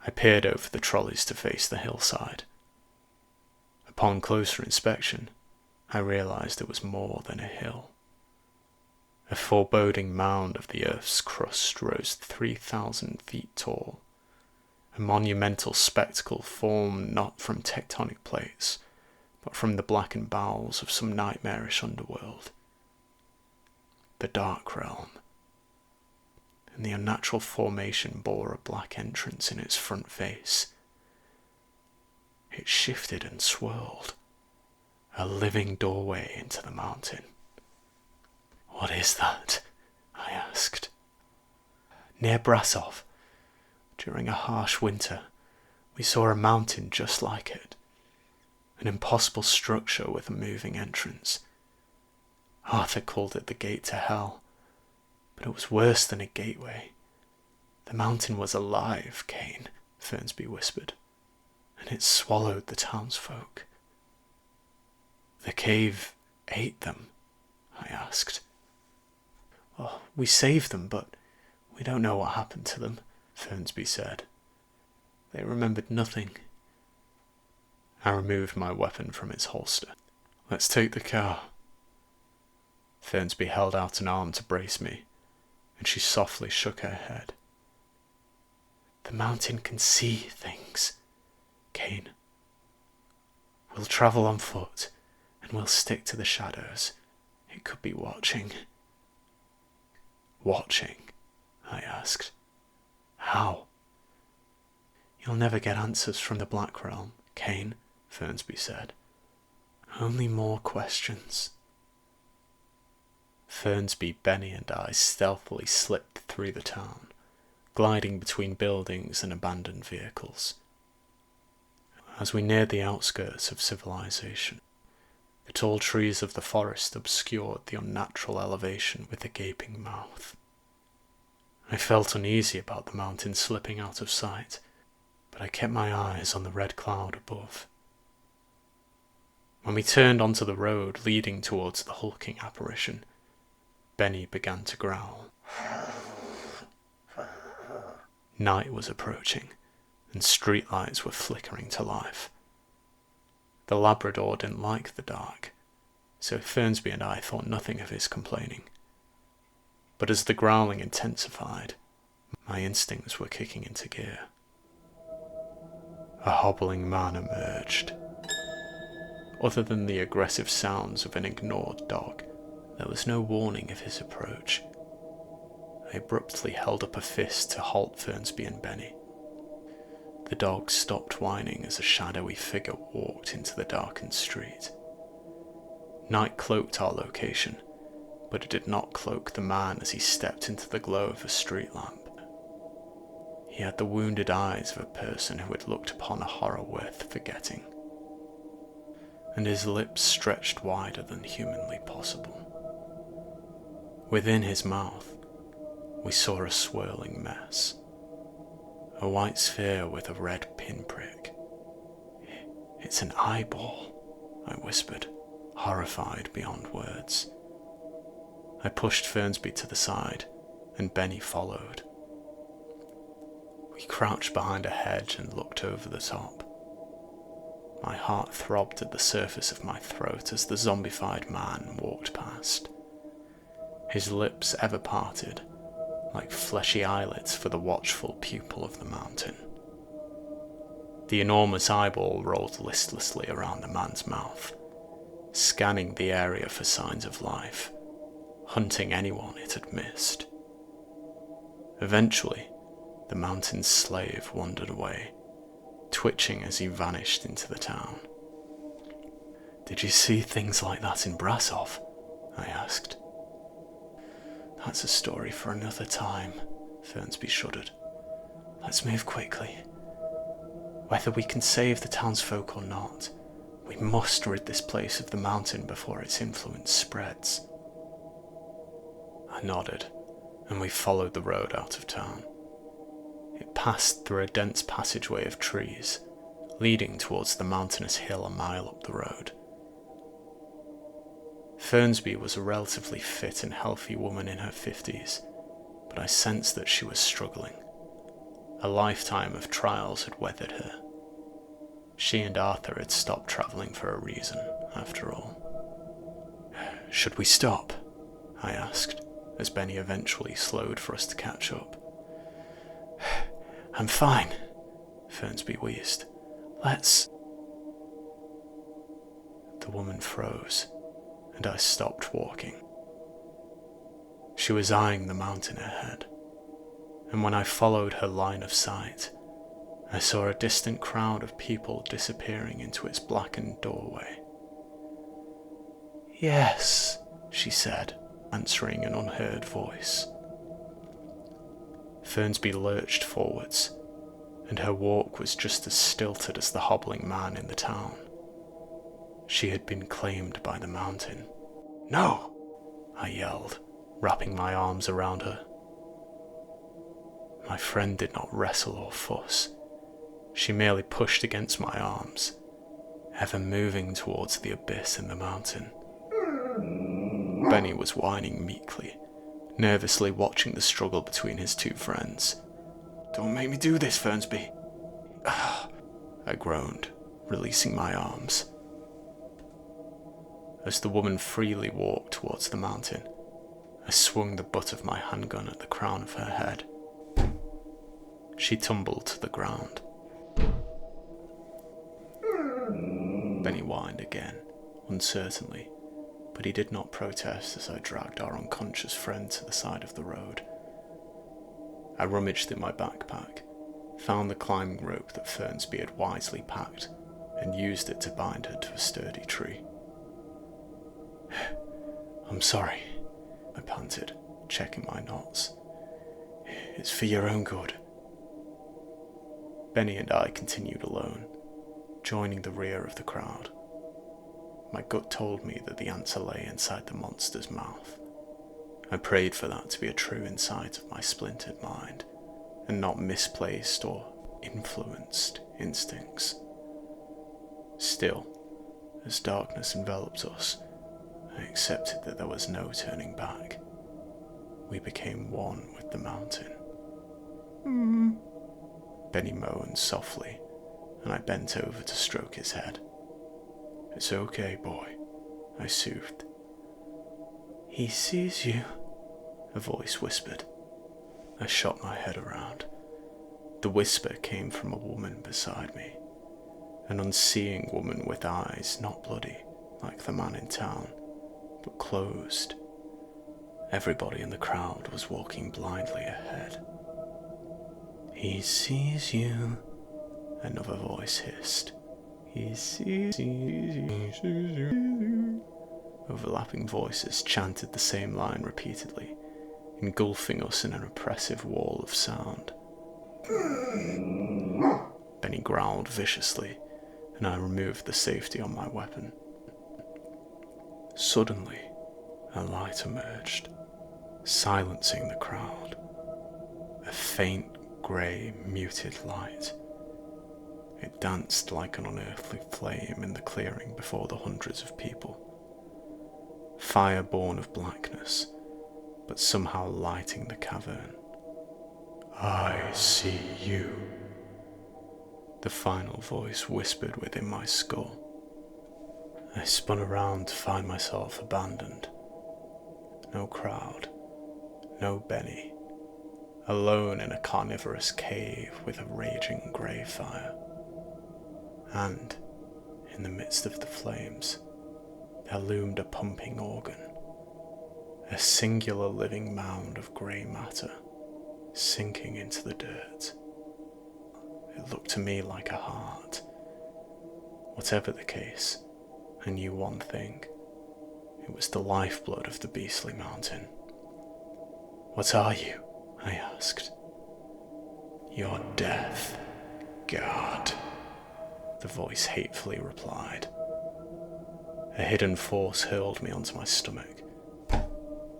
I peered over the trolleys to face the hillside. Upon closer inspection, I realized it was more than a hill. A foreboding mound of the earth's crust rose 3,000 feet tall, a monumental spectacle formed not from tectonic plates, but from the blackened bowels of some nightmarish underworld. The Dark Realm. And the unnatural formation bore a black entrance in its front face. It shifted and swirled, a living doorway into the mountain. What is that? I asked. Near Brasov, during a harsh winter, We saw a mountain just like it. An impossible structure with a moving entrance. Arthur called it the gate to hell, but it was worse than a gateway. The mountain was alive, Kane, Fernsby whispered, and it swallowed the townsfolk. The cave ate them, I asked. Well, we saved them, but we don't know what happened to them, Fernsby said. They remembered nothing. I removed my weapon from its holster. Let's take the car. Fernsby held out an arm to brace me, and she softly shook her head. The mountain can see things, Kane. We'll travel on foot, and we'll stick to the shadows. It could be watching. Watching? I asked. How? You'll never get answers from the Black Realm, Kane, Fernsby said. Only more questions. Fernsby, Benny and I stealthily slipped through the town, gliding between buildings and abandoned vehicles. As we neared the outskirts of civilization, the tall trees of the forest obscured the unnatural elevation with a gaping mouth. I felt uneasy about the mountain slipping out of sight, but I kept my eyes on the red cloud above. When we turned onto the road leading towards the hulking apparition, Benny began to growl. Night was approaching, and streetlights were flickering to life. The Labrador didn't like the dark, so Fernsby and I thought nothing of his complaining. But as the growling intensified, my instincts were kicking into gear. A hobbling man emerged. Other than the aggressive sounds of an ignored dog, there was no warning of his approach. I abruptly held up a fist to halt Fernsby and Benny. The dog stopped whining as a shadowy figure walked into the darkened street. Night cloaked our location, but it did not cloak the man as he stepped into the glow of a street lamp. He had the wounded eyes of a person who had looked upon a horror worth forgetting, and his lips stretched wider than humanly possible. Within his mouth, we saw a swirling mess. A white sphere with a red pinprick. It's an eyeball, I whispered, horrified beyond words. I pushed Fernsby to the side, and Benny followed. We crouched behind a hedge and looked over the top. My heart throbbed at the surface of my throat as the zombified man walked past. His lips ever parted, like fleshy eyelids for the watchful pupil of the mountain. The enormous eyeball rolled listlessly around the man's mouth, scanning the area for signs of life, hunting anyone it had missed. Eventually, the mountain's slave wandered away, twitching as he vanished into the town. Did you see things like that in Brasov? I asked. That's a story for another time, Fernsby shuddered. Let's move quickly. Whether we can save the townsfolk or not, we must rid this place of the mountain before its influence spreads. I nodded, and we followed the road out of town. It passed through a dense passageway of trees, leading towards the mountainous hill a mile up the road. Fernsby was a relatively fit and healthy woman in her 50s, but I sensed that she was struggling. A lifetime of trials had weathered her. She and Arthur had stopped travelling for a reason, after all. Should we stop? I asked, as Benny eventually slowed for us to catch up. I'm fine, Fernsby wheezed. Let's... The woman froze, and I stopped walking. She was eyeing the mountain ahead, and when I followed her line of sight, I saw a distant crowd of people disappearing into its blackened doorway. Yes, she said, answering an unheard voice. Fernsby lurched forwards, and her walk was just as stilted as the hobbling man in the town. She had been claimed by the mountain. "No!" I yelled, wrapping my arms around her. My friend did not wrestle or fuss. She merely pushed against my arms, ever moving towards the abyss in the mountain. Benny was whining meekly, nervously watching the struggle between his two friends. "Don't make me do this, Fernsby." I groaned, releasing my arms. As the woman freely walked towards the mountain, I swung the butt of my handgun at the crown of her head. She tumbled to the ground. Benny whined again, uncertainly, but he did not protest as I dragged our unconscious friend to the side of the road. I rummaged in my backpack, found the climbing rope that Fernsby had wisely packed, and used it to bind her to a sturdy tree. "I'm sorry," I panted, checking my knots. "It's for your own good." Benny and I continued alone, joining the rear of the crowd. My gut told me that the answer lay inside the monster's mouth. I prayed for that to be a true insight of my splintered mind, and not misplaced or influenced instincts. Still, as darkness enveloped us, I accepted that there was no turning back. We became one with the mountain. Benny moaned softly, and I bent over to stroke his head. "It's okay, boy," I soothed. "He sees you," a voice whispered. I shot my head around. The whisper came from a woman beside me, an unseeing woman with eyes not bloody like the man in town, but closed. Everybody in the crowd was walking blindly ahead. "He sees you," another voice hissed. "He sees you." Overlapping voices chanted the same line repeatedly, engulfing us in an oppressive wall of sound. Benny growled viciously, and I removed the safety on my weapon. Suddenly, a light emerged, silencing the crowd. A faint, grey, muted light. It danced like an unearthly flame in the clearing before the hundreds of people. Fire born of blackness, but somehow lighting the cavern. "I see you," the final voice whispered within my skull. I spun around to find myself abandoned. No crowd, no Benny, alone in a carnivorous cave with a raging grey fire. And, in the midst of the flames, there loomed a pumping organ, a singular living mound of grey matter, sinking into the dirt. It looked to me like a heart. Whatever the case, I knew one thing. It was the lifeblood of the beastly mountain. "What are you?" I asked. "Your death, God," the voice hatefully replied. A hidden force hurled me onto my stomach,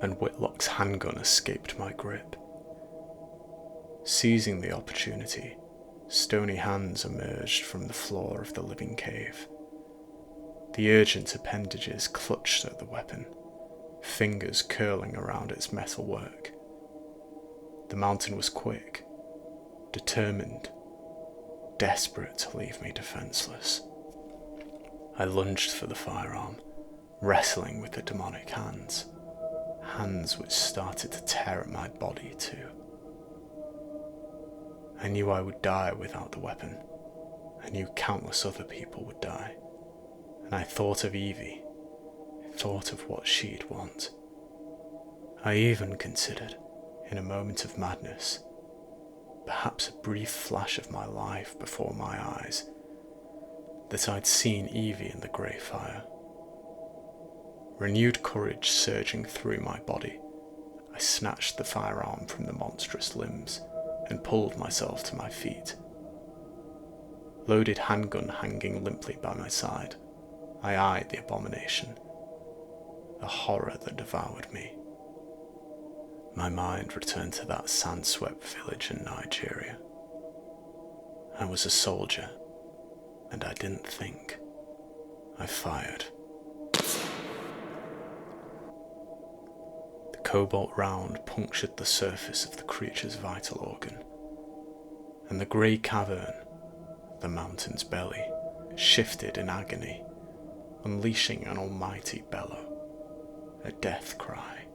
and Whitlock's handgun escaped my grip. Seizing the opportunity, stony hands emerged from the floor of the living cave. The urgent appendages clutched at the weapon, fingers curling around its metalwork. The mountain was quick, determined, desperate to leave me defenseless. I lunged for the firearm, wrestling with the demonic hands which started to tear at my body too. I knew I would die without the weapon. I knew countless other people would die. And I thought of Evie, thought of what she'd want. I even considered, in a moment of madness, perhaps a brief flash of my life before my eyes, that I'd seen Evie in the grey fire. Renewed courage surging through my body, I snatched the firearm from the monstrous limbs and pulled myself to my feet, loaded handgun hanging limply by my side, I eyed the abomination, a horror that devoured me. My mind returned to that sand-swept village in Nigeria. I was a soldier, and I didn't think. I fired. The cobalt round punctured the surface of the creature's vital organ, and the grey cavern, the mountain's belly, shifted in agony, unleashing an almighty bellow, a death cry.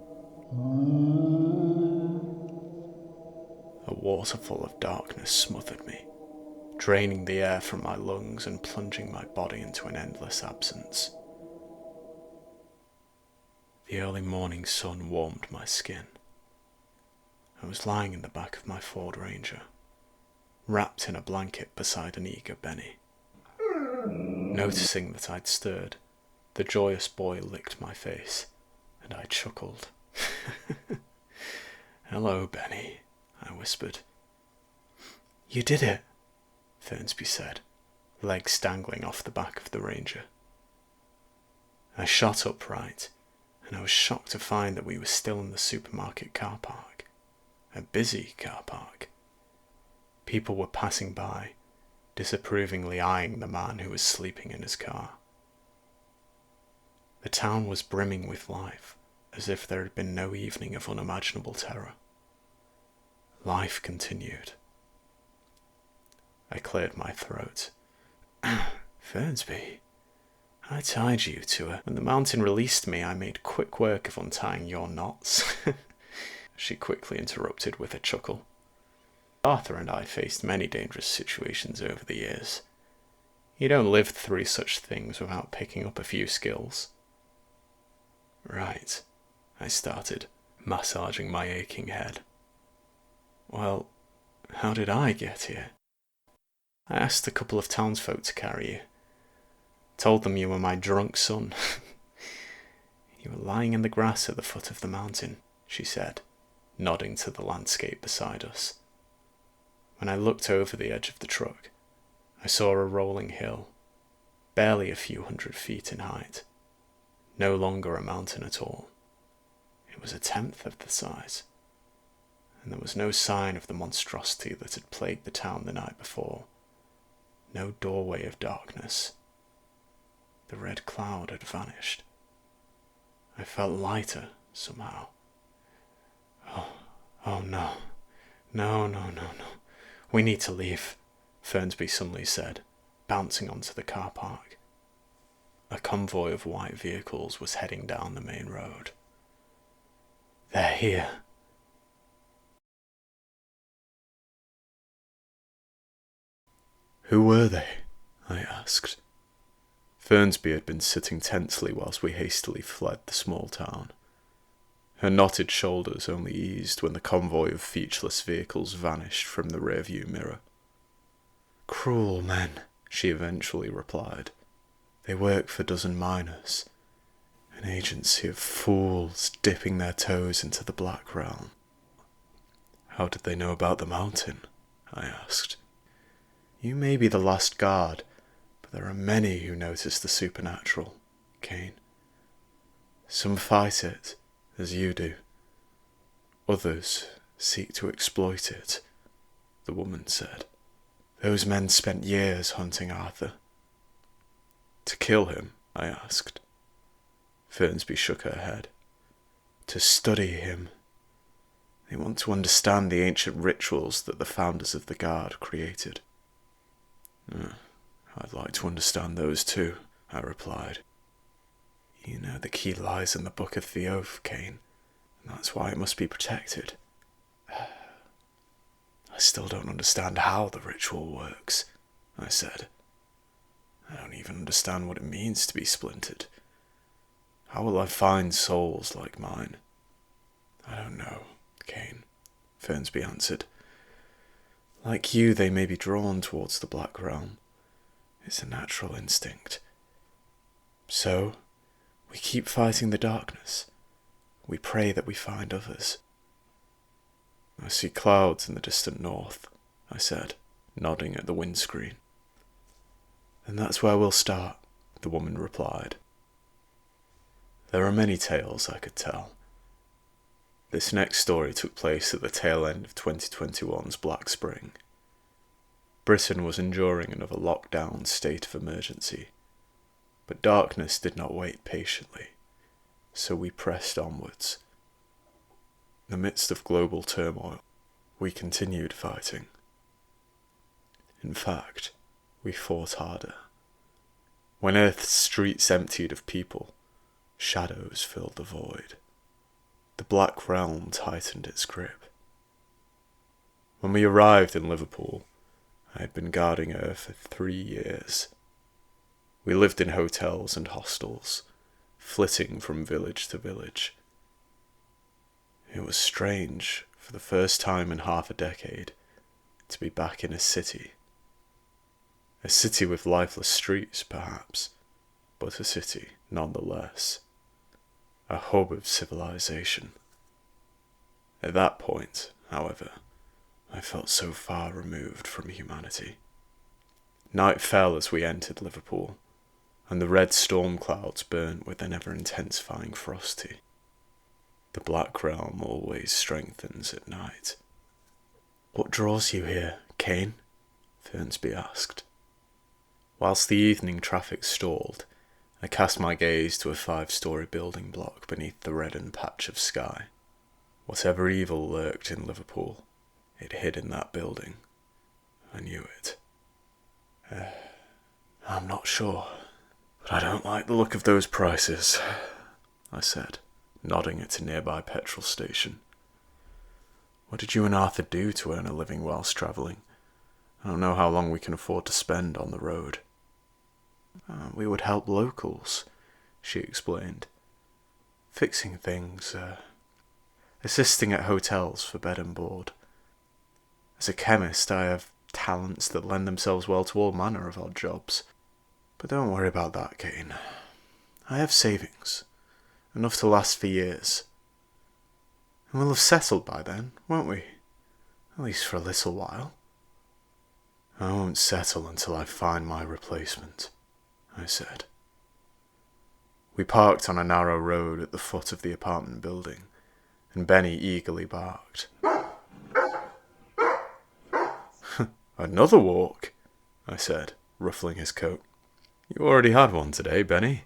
A waterfall of darkness smothered me, draining the air from my lungs and plunging my body into an endless absence. The early morning sun warmed my skin. I was lying in the back of my Ford Ranger, wrapped in a blanket beside an eager Benny. Noticing that I'd stirred, the joyous boy licked my face, and I chuckled. "Hello, Benny," I whispered. "You did it," Fernsby said, legs dangling off the back of the Ranger. I shot upright, and I was shocked to find that we were still in the supermarket car park, a busy car park. People were passing by, disapprovingly eyeing the man who was sleeping in his car. The town was brimming with life, as if there had been no evening of unimaginable terror. Life continued. I cleared my throat. "Fernsby, I tied you to her. When the mountain released me, I made quick work of untying your knots." She quickly interrupted with a chuckle. "Arthur and I faced many dangerous situations over the years. You don't live through such things without picking up a few skills." "Right," I started, massaging my aching head. "Well, how did I get here?" "I asked a couple of townsfolk to carry you. Told them you were my drunk son." "You were lying in the grass at the foot of the mountain," she said, nodding to the landscape beside us. When I looked over the edge of the truck, I saw a rolling hill, barely a few hundred feet in height. No longer a mountain at all. It was a tenth of the size, and there was no sign of the monstrosity that had plagued the town the night before. No doorway of darkness. The red cloud had vanished. I felt lighter, somehow. Oh no. No. "We need to leave," Fernsby suddenly said, bouncing onto the car park. A convoy of white vehicles was heading down the main road. "They're here." "Who were they?" I asked. Fernsby had been sitting tensely whilst we hastily fled the small town. Her knotted shoulders only eased when the convoy of featureless vehicles vanished from the rearview mirror. "Cruel men," she eventually replied. "They work for dozen miners, an agency of fools dipping their toes into the black realm." "How did they know about the mountain?" I asked. "You may be the last guard, but there are many who notice the supernatural, Kane. Some fight it, as you do. Others seek to exploit it," the woman said. "Those men spent years hunting Arthur." "To kill him?" I asked. Fernsby shook her head. "To study him. They want to understand the ancient rituals that the founders of the Guard created." "I'd like to understand those too," I replied. "You know the key lies in the Book of the Oath, Kane, and that's why it must be protected." "I still don't understand how the ritual works," I said. "I don't even understand what it means to be splintered. How will I find souls like mine?" "I don't know, Kane," Fernsby answered. "Like you, they may be drawn towards the Black Realm. It's a natural instinct. So, we keep fighting the darkness. We pray that we find others." "I see clouds in the distant north," I said, nodding at the windscreen. "Then that's where we'll start," the woman replied. There are many tales I could tell. This next story took place at the tail end of 2021's Black Spring. Britain was enduring another lockdown state of emergency, but darkness did not wait patiently, so we pressed onwards. In the midst of global turmoil, we continued fighting. In fact, we fought harder. When Earth's streets emptied of people, shadows filled the void. The Black Realm tightened its grip. When we arrived in Liverpool, I had been guarding her for 3 years. We lived in hotels and hostels, flitting from village to village. It was strange, for the first time in half a decade, to be back in a city. A city with lifeless streets, perhaps, but a city nonetheless. A hub of civilization. At that point, however, I felt so far removed from humanity. Night fell as we entered Liverpool, and the red storm clouds burnt with an ever-intensifying frosty. The Black Realm always strengthens at night. "What draws you here, Kane?" Fernsby asked. Whilst the evening traffic stalled, I cast my gaze to a 5-story building block beneath the reddened patch of sky. Whatever evil lurked in Liverpool, it hid in that building. I knew it. "I'm not sure, but I don't like the look of those prices," I said, nodding at a nearby petrol station. "What did you and Arthur do to earn a living whilst travelling? I don't know how long we can afford to spend on the road." "We would help locals," she explained. "Fixing things, assisting at hotels for bed and board. As a chemist, I have talents that lend themselves well to all manner of odd jobs. But don't worry about that, Kane. I have savings, enough to last for years. And we'll have settled by then, won't we? At least for a little while." "I won't settle until I find my replacement," I said. We parked on a narrow road at the foot of the apartment building, and Benny eagerly barked. "Another walk?" I said, ruffling his coat. "You already had one today, Benny.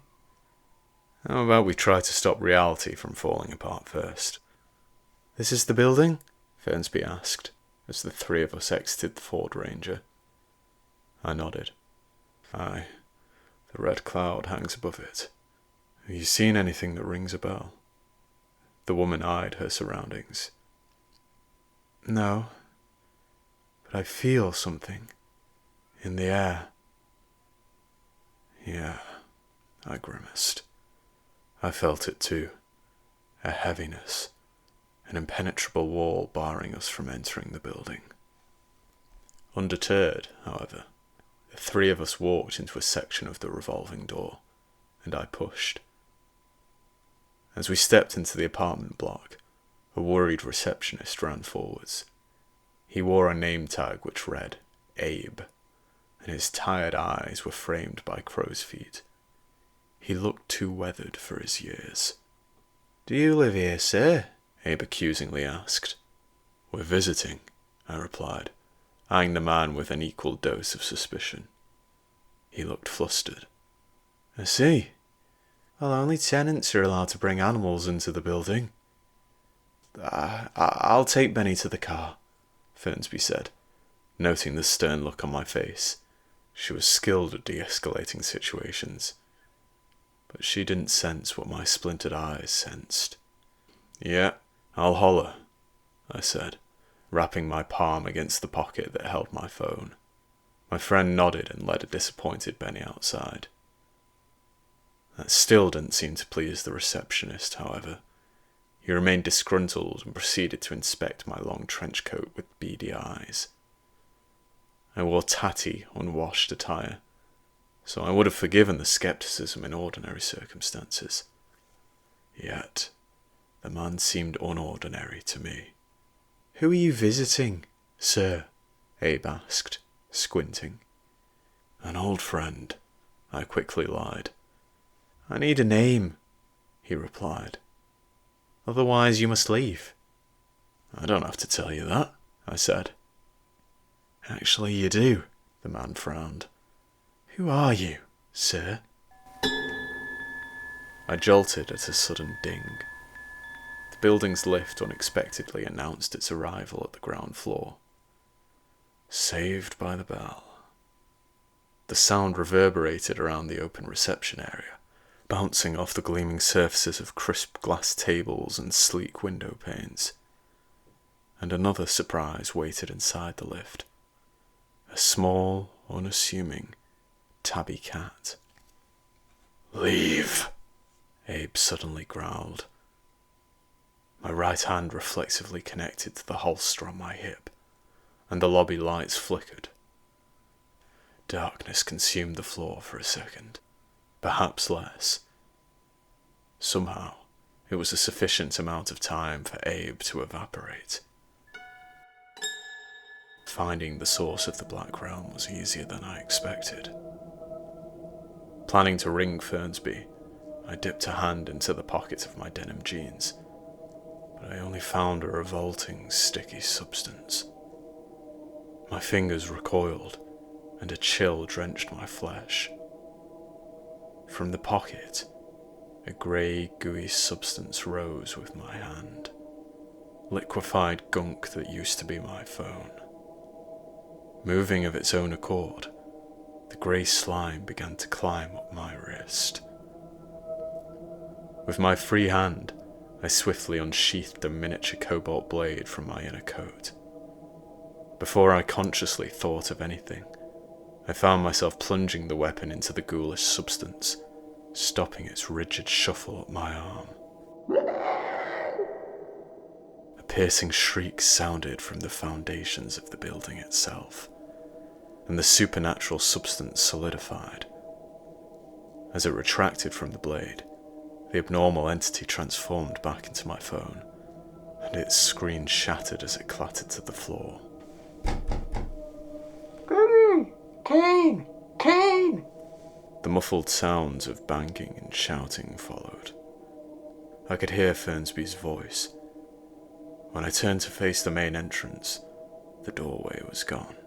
How about we try to stop reality from falling apart first?" "This is the building?" Fernsby asked, as the 3 of us exited the Ford Ranger. I nodded. "Aye. The red cloud hangs above it. Have you seen anything that rings a bell?" The woman eyed her surroundings. "No, but I feel something in the air." "Yeah," I grimaced. I felt it too. A heaviness, an impenetrable wall barring us from entering the building. Undeterred, however, the 3 of us walked into a section of the revolving door, and I pushed. As we stepped into the apartment block, a worried receptionist ran forwards. He wore a name tag which read, Abe, and his tired eyes were framed by crow's feet. He looked too weathered for his years. "Do you live here, sir?" Abe accusingly asked. "We're visiting," I replied, eyeing the man with an equal dose of suspicion. He looked flustered. "I see. Well, only tenants are allowed to bring animals into the building." I'll take Benny to the car," Fernsby said, noting the stern look on my face. She was skilled at de-escalating situations, but she didn't sense what my splintered eyes sensed. "Yeah, I'll holler," I said, rapping my palm against the pocket that held my phone. My friend nodded and led a disappointed Benny outside. That still didn't seem to please the receptionist, however. He remained disgruntled and proceeded to inspect my long trench coat with beady eyes. I wore tatty, unwashed attire, so I would have forgiven the scepticism in ordinary circumstances. Yet, the man seemed unordinary to me. "Who are you visiting, sir?" Abe asked, squinting. An old friend, I quickly lied. I need a name, he replied. Otherwise you must leave. I don't have to tell you that, I said. Actually you do, the man frowned. Who are you, sir? I jolted at a sudden ding. The building's lift unexpectedly announced its arrival at the ground floor. Saved by the bell. The sound reverberated around the open reception area, bouncing off the gleaming surfaces of crisp glass tables and sleek window panes. And another surprise waited inside the lift. A small, unassuming, tabby cat. Leave, Abe suddenly growled. My right hand reflexively connected to the holster on my hip, and the lobby lights flickered. Darkness consumed the floor for a second, perhaps less. Somehow, it was a sufficient amount of time for Abe to evaporate. Finding the source of the Black Realm was easier than I expected. Planning to ring Fernsby, I dipped a hand into the pocket of my denim jeans, but I only found a revolting, sticky substance. My fingers recoiled, and a chill drenched my flesh. From the pocket, a grey, gooey substance rose with my hand. Liquefied gunk that used to be my phone. Moving of its own accord, the grey slime began to climb up my wrist. With my free hand, I swiftly unsheathed a miniature cobalt blade from my inner coat. Before I consciously thought of anything, I found myself plunging the weapon into the ghoulish substance, stopping its rigid shuffle up my arm. A piercing shriek sounded from the foundations of the building itself, and the supernatural substance solidified. As it retracted from the blade, the abnormal entity transformed back into my phone, and its screen shattered as it clattered to the floor. Kane! Kane! The muffled sounds of banging and shouting followed. I could hear Fernsby's voice. When I turned to face the main entrance, the doorway was gone,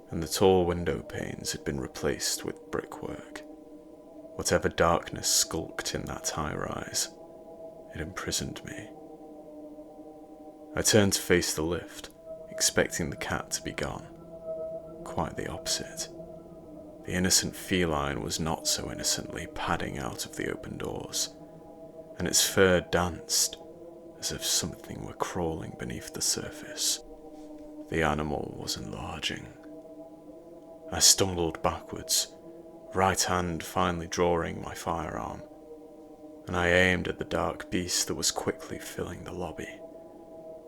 and the tall window panes had been replaced with brickwork. Whatever darkness skulked in that high-rise, it imprisoned me. I turned to face the lift, expecting the cat to be gone. Quite the opposite. The innocent feline was not so innocently padding out of the open doors, and its fur danced as if something were crawling beneath the surface. The animal was enlarging. I stumbled backwards, right hand finally drawing my firearm, and I aimed at the dark beast that was quickly filling the lobby.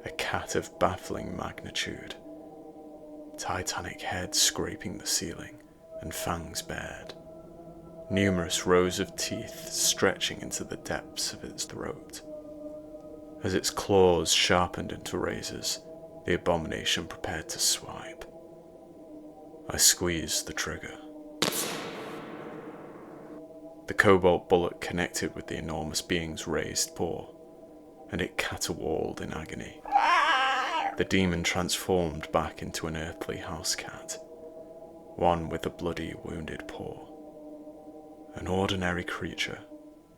A cat of baffling magnitude. Titanic head scraping the ceiling, and fangs bared. Numerous rows of teeth stretching into the depths of its throat. As its claws sharpened into razors, the abomination prepared to swipe. I squeezed the trigger. The cobalt bullet connected with the enormous being's raised paw, and it caterwauled in agony. The demon transformed back into an earthly house cat, one with a bloody, wounded paw. An ordinary creature,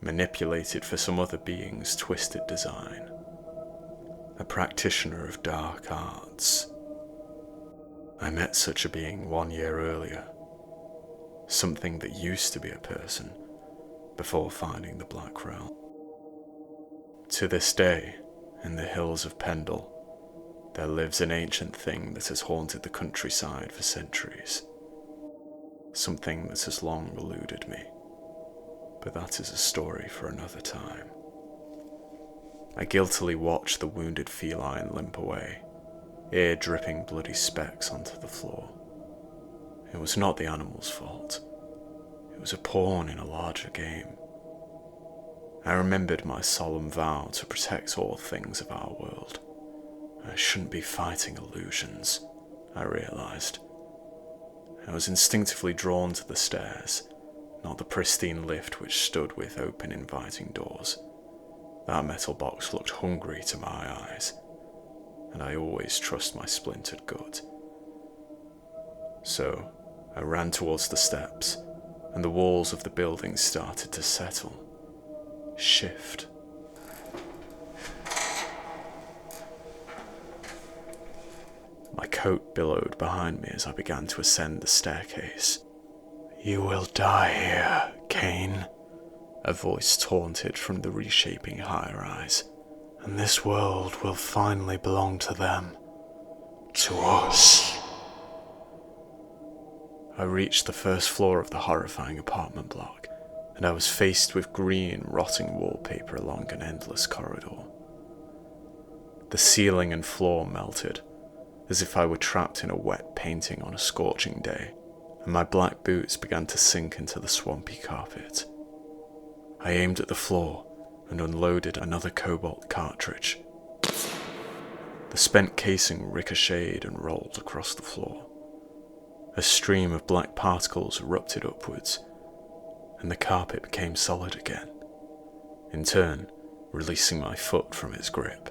manipulated for some other being's twisted design. A practitioner of dark arts. I met such a being 1 year earlier. Something that used to be a person before finding the Black Realm. To this day, in the hills of Pendle, there lives an ancient thing that has haunted the countryside for centuries. Something that has long eluded me, but that is a story for another time. I guiltily watched the wounded feline limp away, ear dripping bloody specks onto the floor. It was not the animal's fault. It was a pawn in a larger game. I remembered my solemn vow to protect all things of our world. I shouldn't be fighting illusions, I realized. I was instinctively drawn to the stairs, not the pristine lift which stood with open, inviting doors. That metal box looked hungry to my eyes, and I always trust my splintered gut. So, I ran towards the steps, and the walls of the building started to settle, shift. My coat billowed behind me as I began to ascend the staircase. "You will die here, Cain," a voice taunted from the reshaping high-rise. "And this world will finally belong to them. To us." I reached the first floor of the horrifying apartment block, and I was faced with green, rotting wallpaper along an endless corridor. The ceiling and floor melted, as if I were trapped in a wet painting on a scorching day, and my black boots began to sink into the swampy carpet. I aimed at the floor and unloaded another cobalt cartridge. The spent casing ricocheted and rolled across the floor. A stream of black particles erupted upwards, and the carpet became solid again, in turn releasing my foot from its grip.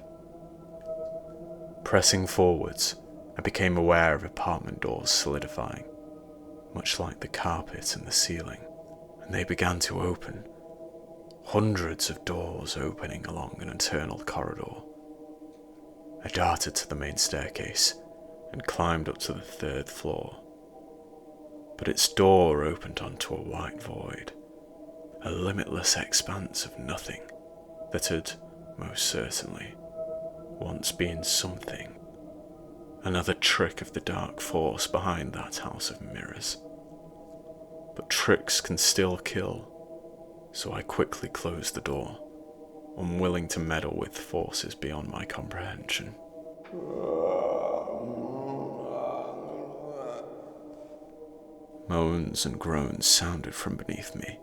Pressing forwards, I became aware of apartment doors solidifying, much like the carpet and the ceiling, and they began to open, hundreds of doors opening along an eternal corridor. I darted to the main staircase and climbed up to the 3rd floor, but its door opened onto a white void, a limitless expanse of nothing that had, most certainly, once been something. Another trick of the dark force behind that house of mirrors. But tricks can still kill, so I quickly closed the door, unwilling to meddle with forces beyond my comprehension. Moans and groans sounded from beneath me,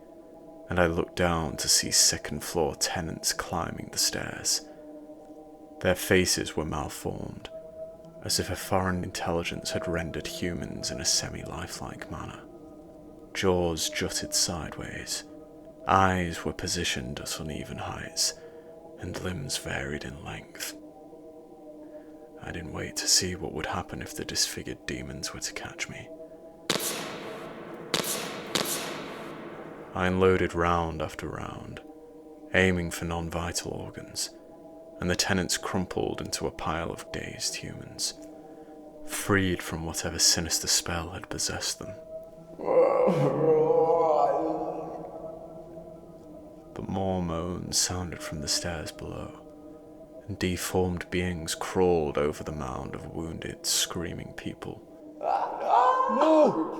and I looked down to see 2nd floor tenants climbing the stairs. Their faces were malformed, as if a foreign intelligence had rendered humans in a semi-lifelike manner. Jaws jutted sideways, eyes were positioned at uneven heights, and limbs varied in length. I didn't wait to see what would happen if the disfigured demons were to catch me. I unloaded round after round, aiming for non-vital organs, and the tenants crumpled into a pile of dazed humans, freed from whatever sinister spell had possessed them. But more moans sounded from the stairs below, and deformed beings crawled over the mound of wounded, screaming people. No!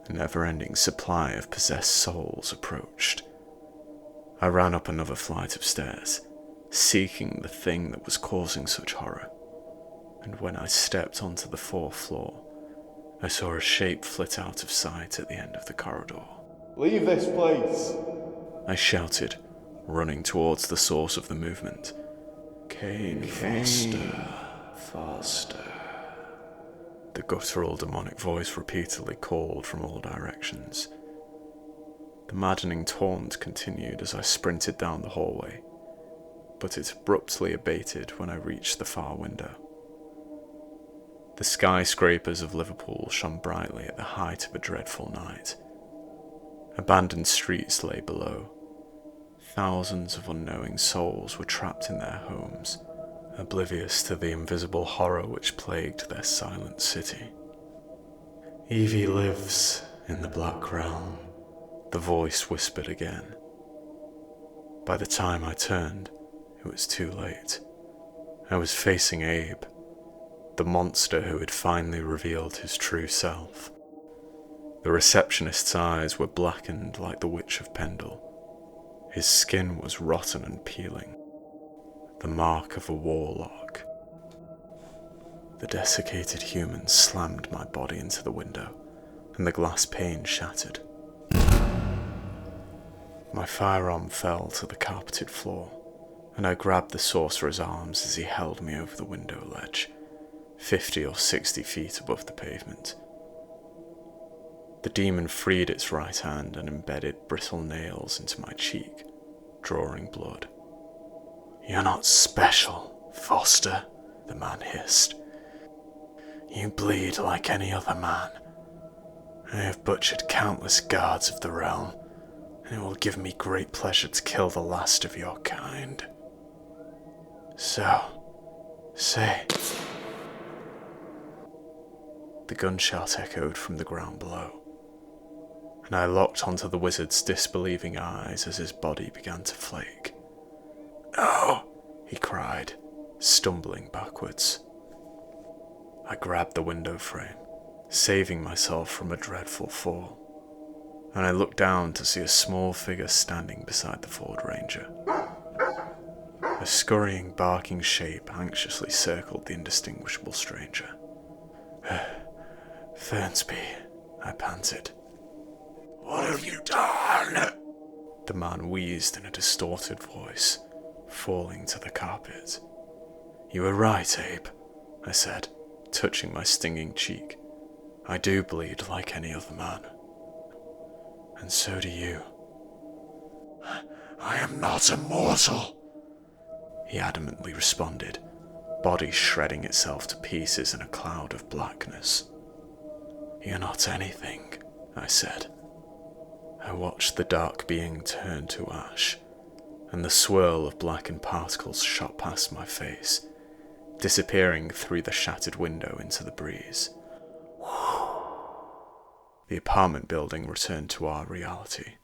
A never-ending supply of possessed souls approached. I ran up another flight of stairs, seeking the thing that was causing such horror, and when I stepped onto the 4th floor, I saw a shape flit out of sight at the end of the corridor. "Leave this place!" I shouted, running towards the source of the movement. Cain Foster. The guttural demonic voice repeatedly called from all directions. The maddening taunt continued as I sprinted down the hallway, but it abruptly abated when I reached the far window. The skyscrapers of Liverpool shone brightly at the height of a dreadful night. Abandoned streets lay below. Thousands of unknowing souls were trapped in their homes, oblivious to the invisible horror which plagued their silent city. Evie lives in the Black Realm, the voice whispered again. By the time I turned, it was too late. I was facing Abe, the monster who had finally revealed his true self. The receptionist's eyes were blackened like the Witch of Pendle. His skin was rotten and peeling, the mark of a warlock. The desiccated human slammed my body into the window, and the glass pane shattered. My firearm fell to the carpeted floor, and I grabbed the sorcerer's arms as he held me over the window ledge, 50 or 60 feet above the pavement. The demon freed its right hand and embedded brittle nails into my cheek, drawing blood. "You're not special, Foster," the man hissed. "You bleed like any other man. I have butchered countless guards of the realm, and it will give me great pleasure to kill the last of your kind. So, say..." The gunshot echoed from the ground below, and I locked onto the wizard's disbelieving eyes as his body began to flake. "No!" he cried, stumbling backwards. I grabbed the window frame, saving myself from a dreadful fall, and I looked down to see a small figure standing beside the Ford Ranger. A scurrying, barking shape anxiously circled the indistinguishable stranger. "Fernsby," I panted. "What have you done?" The man wheezed in a distorted voice, falling to the carpet. "You were right, Abe," I said, touching my stinging cheek. "I do bleed like any other man. And so do you." "I am not immortal," he adamantly responded, body shredding itself to pieces in a cloud of blackness. "You're not anything," I said. I watched the dark being turn to ash, and the swirl of blackened particles shot past my face, disappearing through the shattered window into the breeze. The apartment building returned to our reality.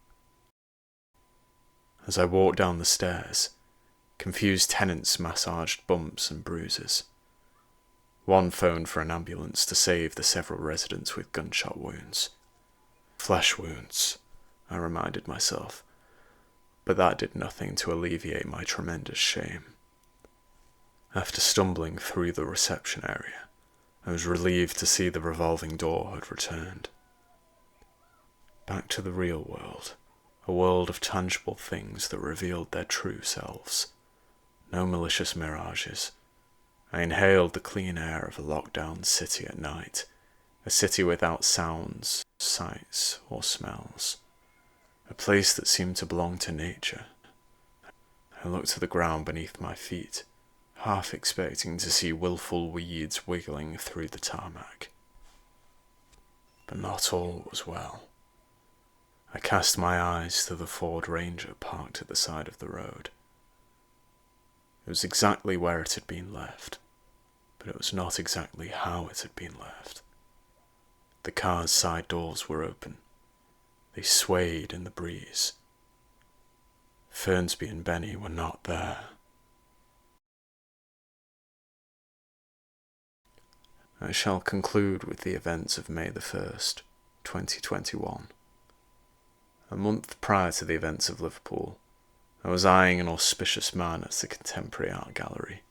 As I walked down the stairs, confused tenants massaged bumps and bruises. One phoned for an ambulance to save the several residents with gunshot wounds. Flesh wounds, I reminded myself, but that did nothing to alleviate my tremendous shame. After stumbling through the reception area, I was relieved to see the revolving door had returned. Back to the real world, a world of tangible things that revealed their true selves. No malicious mirages. I inhaled the clean air of a locked-down city at night, a city without sounds, sights, or smells. A place that seemed to belong to nature. I looked to the ground beneath my feet, half expecting to see willful weeds wiggling through the tarmac. But not all was well. I cast my eyes to the Ford Ranger parked at the side of the road. It was exactly where it had been left, but it was not exactly how it had been left. The car's side doors were open. They swayed in the breeze. Fernsby and Benny were not there. I shall conclude with the events of May the 1st, 2021. A month prior to the events of Liverpool, I was eyeing an auspicious man at the Contemporary Art Gallery.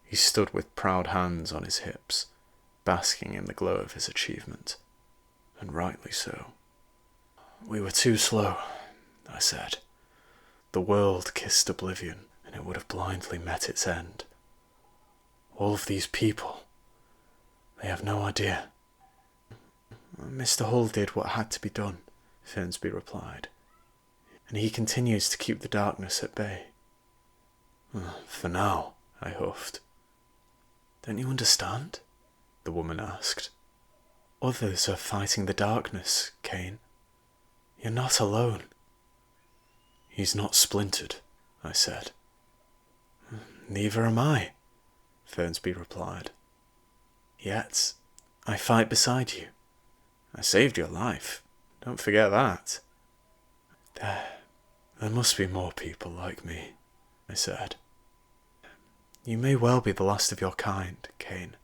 He stood with proud hands on his hips, basking in the glow of his achievement, and rightly so. "We were too slow," I said. "The world kissed oblivion, and it would have blindly met its end. All of these people, they have no idea." "Mr. Hull did what had to be done," Fernsby replied, "and he continues to keep the darkness at bay." "For now," I huffed. "Don't you understand?" the woman asked. "Others are fighting the darkness, Kane. You're not alone." "He's not splintered," I said. "Neither am I," Fernsby replied. "Yet, I fight beside you. I saved your life. Don't forget that." There must be more people like me," I said. "You may well be the last of your kind, Kane.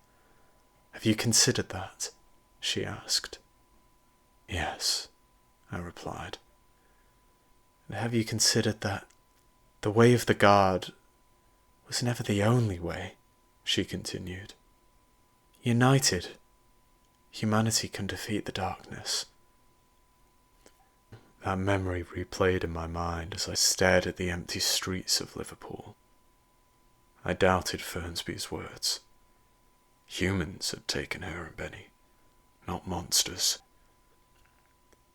Have you considered that?" she asked. "Yes," I replied. "And have you considered that the way of the guard was never the only way?" she continued. "United, humanity can defeat the darkness." That memory replayed in my mind as I stared at the empty streets of Liverpool. I doubted Fernsby's words. Humans had taken her and Benny, not monsters.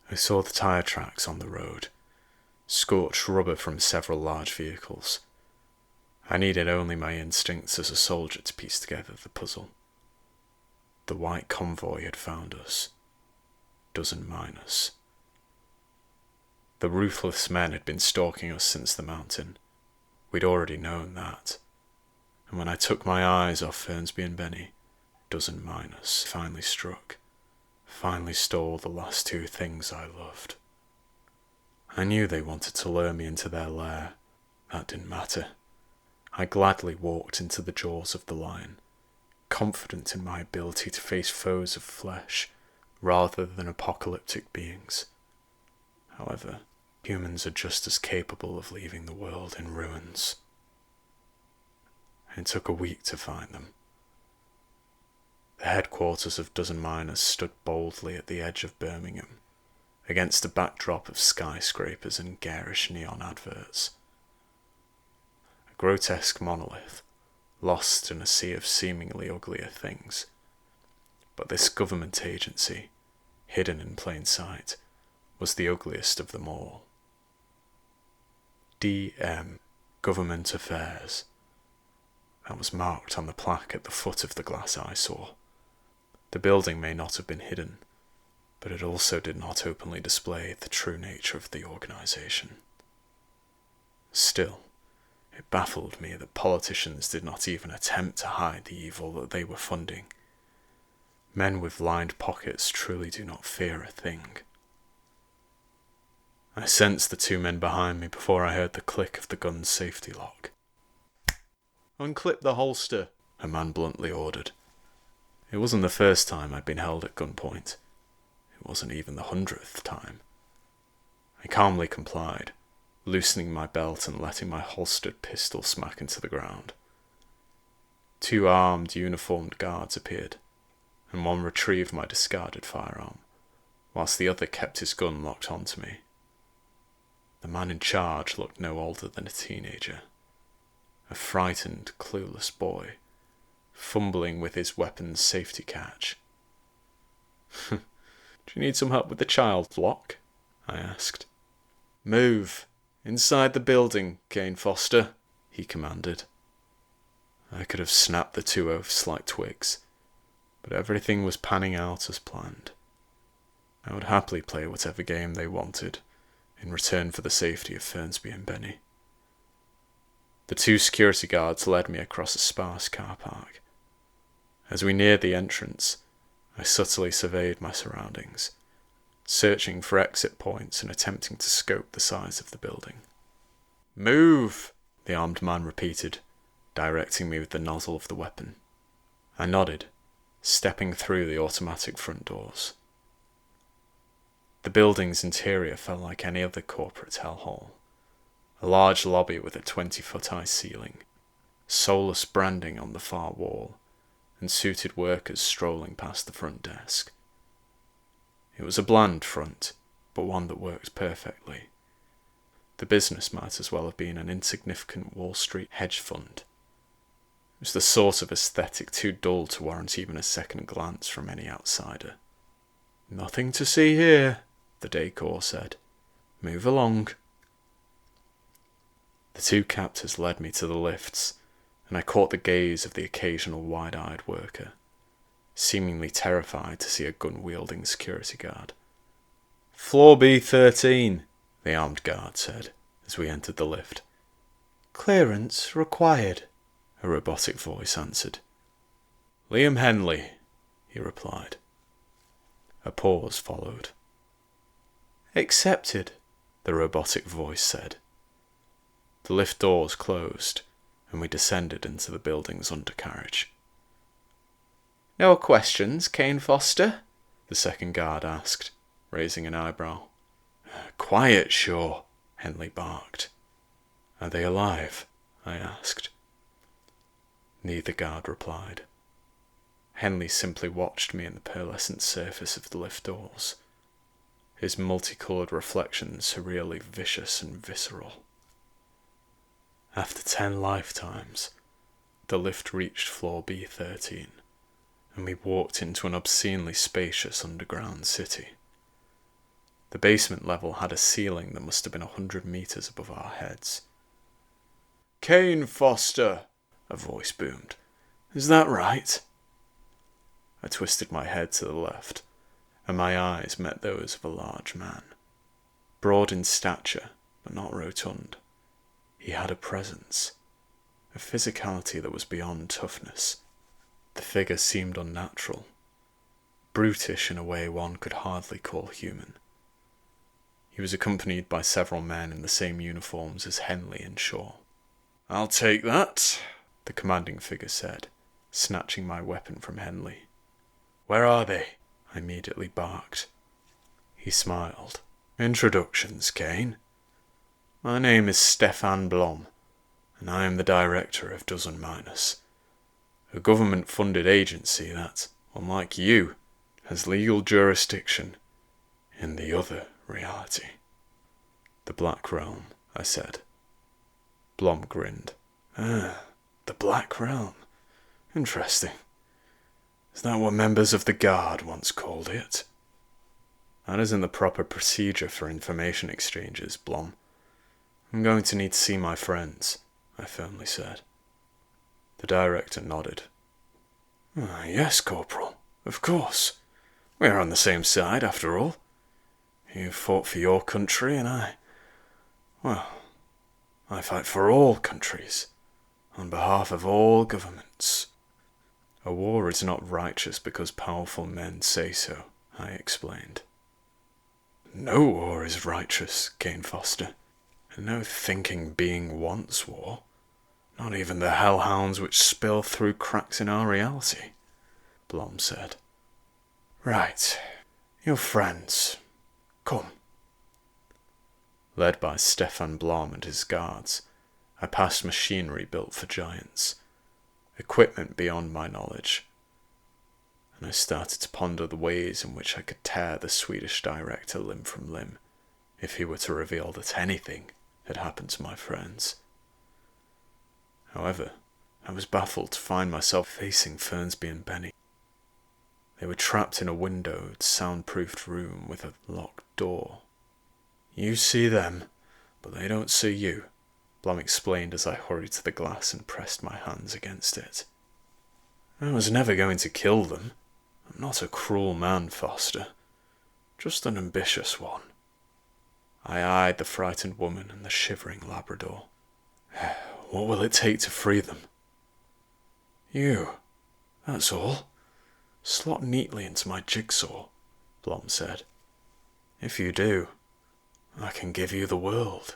I saw the tyre tracks on the road, scorched rubber from several large vehicles. I needed only my instincts as a soldier to piece together the puzzle. The white convoy had found us. Dozen miners. The ruthless men had been stalking us since the mountain. We'd already known that. And when I took my eyes off Fernsby and Benny, dozen miners finally struck. Finally stole the last two things I loved. I knew they wanted to lure me into their lair. That didn't matter. I gladly walked into the jaws of the lion, confident in my ability to face foes of flesh rather than apocalyptic beings. However, humans are just as capable of leaving the world in ruins. It took a week to find them. The headquarters of dozen miners stood boldly at the edge of Birmingham, against a backdrop of skyscrapers and garish neon adverts. A grotesque monolith, lost in a sea of seemingly uglier things. But this government agency, hidden in plain sight, was the ugliest of them all. DM, Government Affairs. That was marked on the plaque at the foot of the glass I saw. The building may not have been hidden, but it also did not openly display the true nature of the organisation. Still, it baffled me that politicians did not even attempt to hide the evil that they were funding. Men with lined pockets truly do not fear a thing. I sensed the two men behind me before I heard the click of the gun's safety lock. "Unclip the holster," a man bluntly ordered. It wasn't the first time I'd been held at gunpoint. It wasn't even the 100th time. I calmly complied, loosening my belt and letting my holstered pistol smack into the ground. Two armed, uniformed guards appeared, and one retrieved my discarded firearm, whilst the other kept his gun locked onto me. The man in charge looked no older than a teenager, a frightened, clueless boy, fumbling with his weapon's safety catch. "Do you need some help with the child lock?" I asked. "Move! Inside the building, Kane Foster," he commanded. I could have snapped the two oaths like twigs, but everything was panning out as planned. I would happily play whatever game they wanted, in return for the safety of Fernsby and Benny. The two security guards led me across a sparse car park. As we neared the entrance, I subtly surveyed my surroundings, searching for exit points and attempting to scope the size of the building. "Move!" the armed man repeated, directing me with the nozzle of the weapon. I nodded, stepping through the automatic front doors. The building's interior felt like any other corporate hellhole. A large lobby with a 20-foot-high ceiling, soulless branding on the far wall, and suited workers strolling past the front desk. It was a bland front, but one that worked perfectly. The business might as well have been an insignificant Wall Street hedge fund. It was the sort of aesthetic too dull to warrant even a second glance from any outsider. "Nothing to see here," the decor said. "Move along." The two captors led me to the lifts, and I caught the gaze of the occasional wide-eyed worker, seemingly terrified to see a gun-wielding security guard. "Floor B13, the armed guard said, as we entered the lift. "Clearance required," a robotic voice answered. "Liam Henley," he replied. A pause followed. "Accepted," the robotic voice said. The lift doors closed, and we descended into the building's undercarriage. "No questions, Kane Foster?" the second guard asked, raising an eyebrow. "Quiet, sure," Henley barked. "Are they alive?" I asked. Neither guard replied. Henley simply watched me in the pearlescent surface of the lift doors, his multicoloured reflection surreally vicious and visceral. After 10 lifetimes, the lift reached floor B13. and we walked into an obscenely spacious underground city. The basement level had a ceiling that must have been 100 meters above our heads. Kane Foster, a voice boomed. Is that right? I twisted my head to the left, and my eyes met those of a large man. Broad in stature, but not rotund. He had a presence, a physicality that was beyond toughness. The figure seemed unnatural, brutish in a way one could hardly call human. He was accompanied by several men in the same uniforms as Henley and Shaw. I'll take that, the commanding figure said, snatching my weapon from Henley. Where are they? I immediately barked. He smiled. Introductions, Kane. My name is Stefan Blom, and I am the director of Dozen Minus, a government-funded agency that, unlike you, has legal jurisdiction in the other reality. The Black Realm, I said. Blom grinned. The Black Realm. Interesting. Is that what members of the Guard once called it? That isn't the proper procedure for information exchanges, Blom. I'm going to need to see my friends, I firmly said. The director nodded. Yes, Corporal, of course. We are on the same side, after all. You fought for your country, and I fight for all countries, on behalf of all governments. A war is not righteous because powerful men say so, I explained. No war is righteous, Kane Foster, and no thinking being wants war. Not even the hellhounds which spill through cracks in our reality, Blom said. Right, your friends. Come. Led by Stefan Blom and his guards, I passed machinery built for giants, equipment beyond my knowledge, and I started to ponder the ways in which I could tear the Swedish director limb from limb, if he were to reveal that anything had happened to my friends. However, I was baffled to find myself facing Fernsby and Benny. They were trapped in a windowed, soundproofed room with a locked door. You see them, but they don't see you, Blom explained as I hurried to the glass and pressed my hands against it. I was never going to kill them. I'm not a cruel man, Foster. Just an ambitious one. I eyed the frightened woman and the shivering Labrador. What will it take to free them? You. That's all. Slot neatly into my jigsaw, Blom said. If you do, I can give you the world.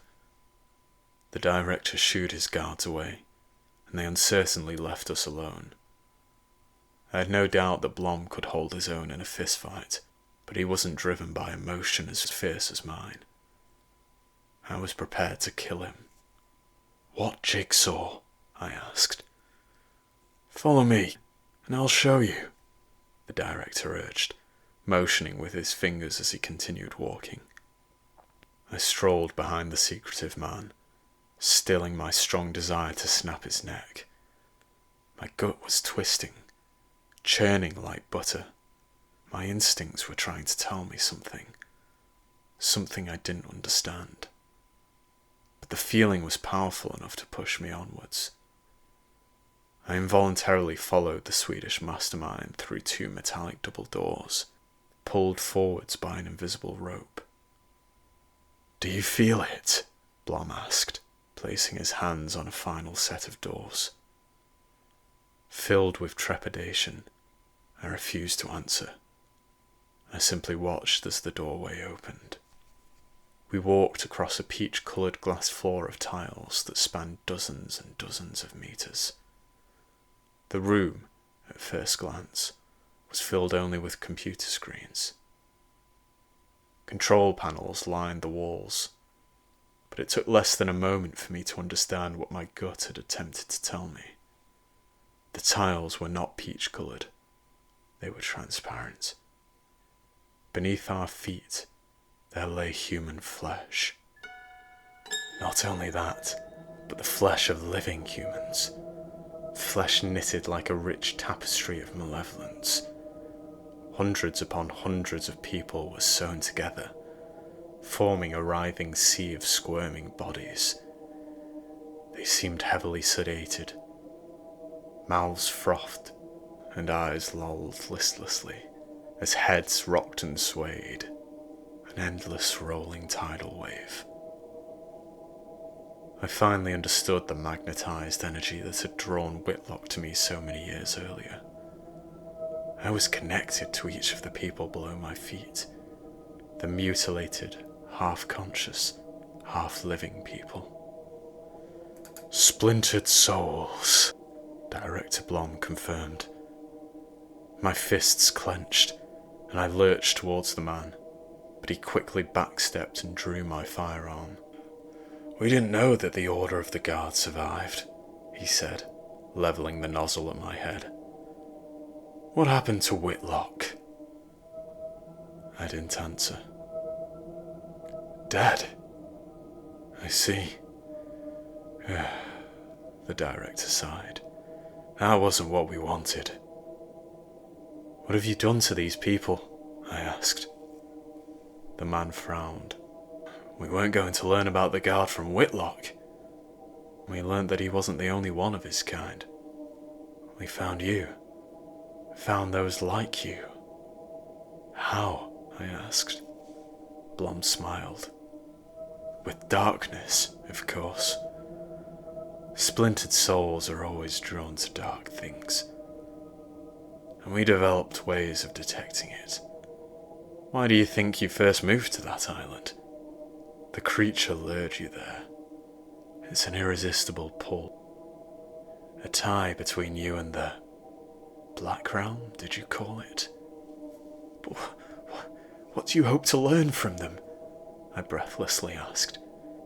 The director shooed his guards away, and they uncertainly left us alone. I had no doubt that Blom could hold his own in a fistfight, but he wasn't driven by emotion as fierce as mine. I was prepared to kill him. What jigsaw? I asked. Follow me, and I'll show you, the director urged, motioning with his fingers as he continued walking. I strolled behind the secretive man, stilling my strong desire to snap his neck. My gut was twisting, churning like butter. My instincts were trying to tell me something I didn't understand. But the feeling was powerful enough to push me onwards. I involuntarily followed the Swedish mastermind through two metallic double doors, pulled forwards by an invisible rope. Do you feel it? Blom asked, placing his hands on a final set of doors. Filled with trepidation, I refused to answer. I simply watched as the doorway opened. We walked across a peach-coloured glass floor of tiles that spanned dozens and dozens of meters. The room, at first glance, was filled only with computer screens. Control panels lined the walls, but it took less than a moment for me to understand what my gut had attempted to tell me. The tiles were not peach-coloured. They were transparent. Beneath our feet, there lay human flesh. Not only that, but the flesh of living humans. flesh knitted like a rich tapestry of malevolence. Hundreds upon hundreds of people were sewn together, forming a writhing sea of squirming bodies. They seemed heavily sedated, mouths frothed and eyes lolled listlessly as heads rocked and swayed, an endless rolling tidal wave. I finally understood the magnetized energy that had drawn Whitlock to me so many years earlier. I was connected to each of the people below my feet, the mutilated, half-conscious, half-living people. "Splintered souls," Director Blom confirmed. My fists clenched, and I lurched towards the man, but he quickly backstepped and drew my firearm. "We didn't know that the Order of the Guard survived," he said, levelling the nozzle at my head. "What happened to Whitlock?" I didn't answer. "Dead? I see." The director sighed. "That wasn't what we wanted." "What have you done to these people?" I asked. The man frowned. "We weren't going to learn about the guard from Whitlock. We learned that he wasn't the only one of his kind. We found you. Found those like you." "How?" I asked. Blom smiled. "With darkness, of course. Splintered souls are always drawn to dark things. And we developed ways of detecting it. Why do you think you first moved to that island? The creature lured you there. It's an irresistible pull. A tie between you and the Black Realm, did you call it? But what do you hope to learn from them?" I breathlessly asked.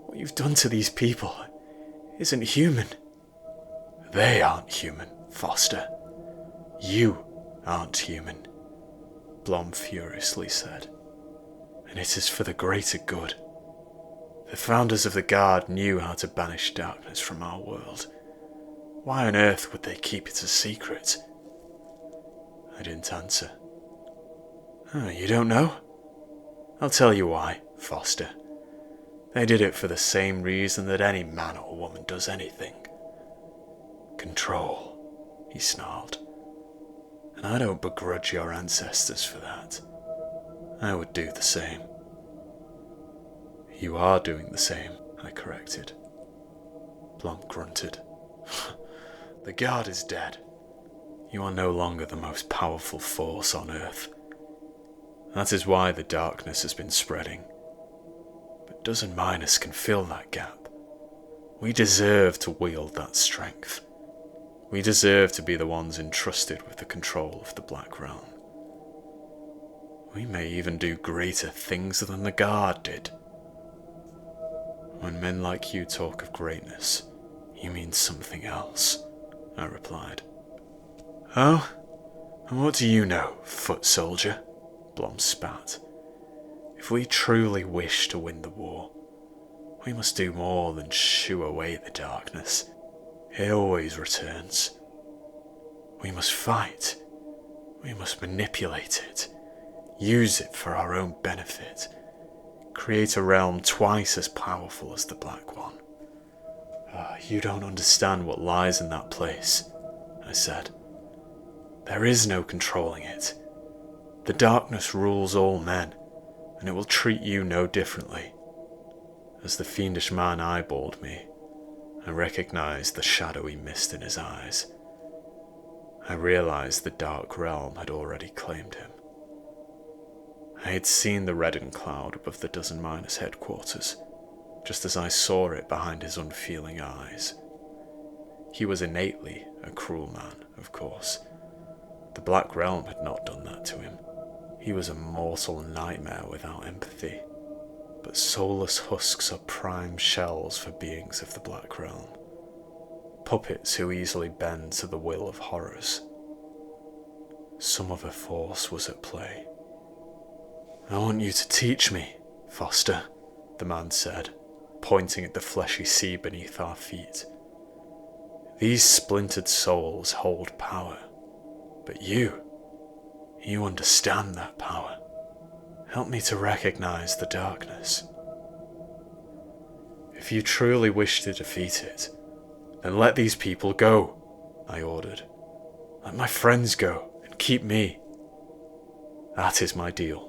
"What you've done to these people isn't human." "They aren't human, Foster. You aren't human," Blom furiously said. "And it is for the greater good. The founders of the Guard knew how to banish darkness from our world. Why on earth would they keep it a secret?" I didn't answer. "Oh, you don't know? I'll tell you why, Foster. They did it for the same reason that any man or woman does anything. Control," he snarled. "And I don't begrudge your ancestors for that. I would do the same." "You are doing the same," I corrected. Blom grunted. "The Guard is dead. You are no longer the most powerful force on Earth. That is why the darkness has been spreading. But dozen miners can fill that gap. We deserve to wield that strength. We deserve to be the ones entrusted with the control of the Black Realm. We may even do greater things than the Guard did." "When men like you talk of greatness, you mean something else," I replied. "Oh? And what do you know, foot soldier?" Blom spat. "If we truly wish to win the war, we must do more than shoo away the darkness. It always returns. We must fight. We must manipulate it. Use it for our own benefit. Create a realm twice as powerful as the Black One." You don't understand what lies in that place," I said. "There is no controlling it. The darkness rules all men, and it will treat you no differently." As the fiendish man eyeballed me, I recognized the shadowy mist in his eyes. I realized the dark realm had already claimed him. I had seen the reddened cloud above the dozen miners' headquarters, just as I saw it behind his unfeeling eyes. He was innately a cruel man, of course. The Black Realm had not done that to him. He was a mortal nightmare without empathy. But soulless husks are prime shells for beings of the Black Realm. Puppets who easily bend to the will of horrors. Some other force was at play. "I want you to teach me, Foster," the man said, pointing at the fleshy sea beneath our feet. These splintered souls hold power, but you understand that power. Help me to recognize the darkness. If you truly wish to defeat it, then let these people go, I ordered. Let my friends go and keep me. That is my deal.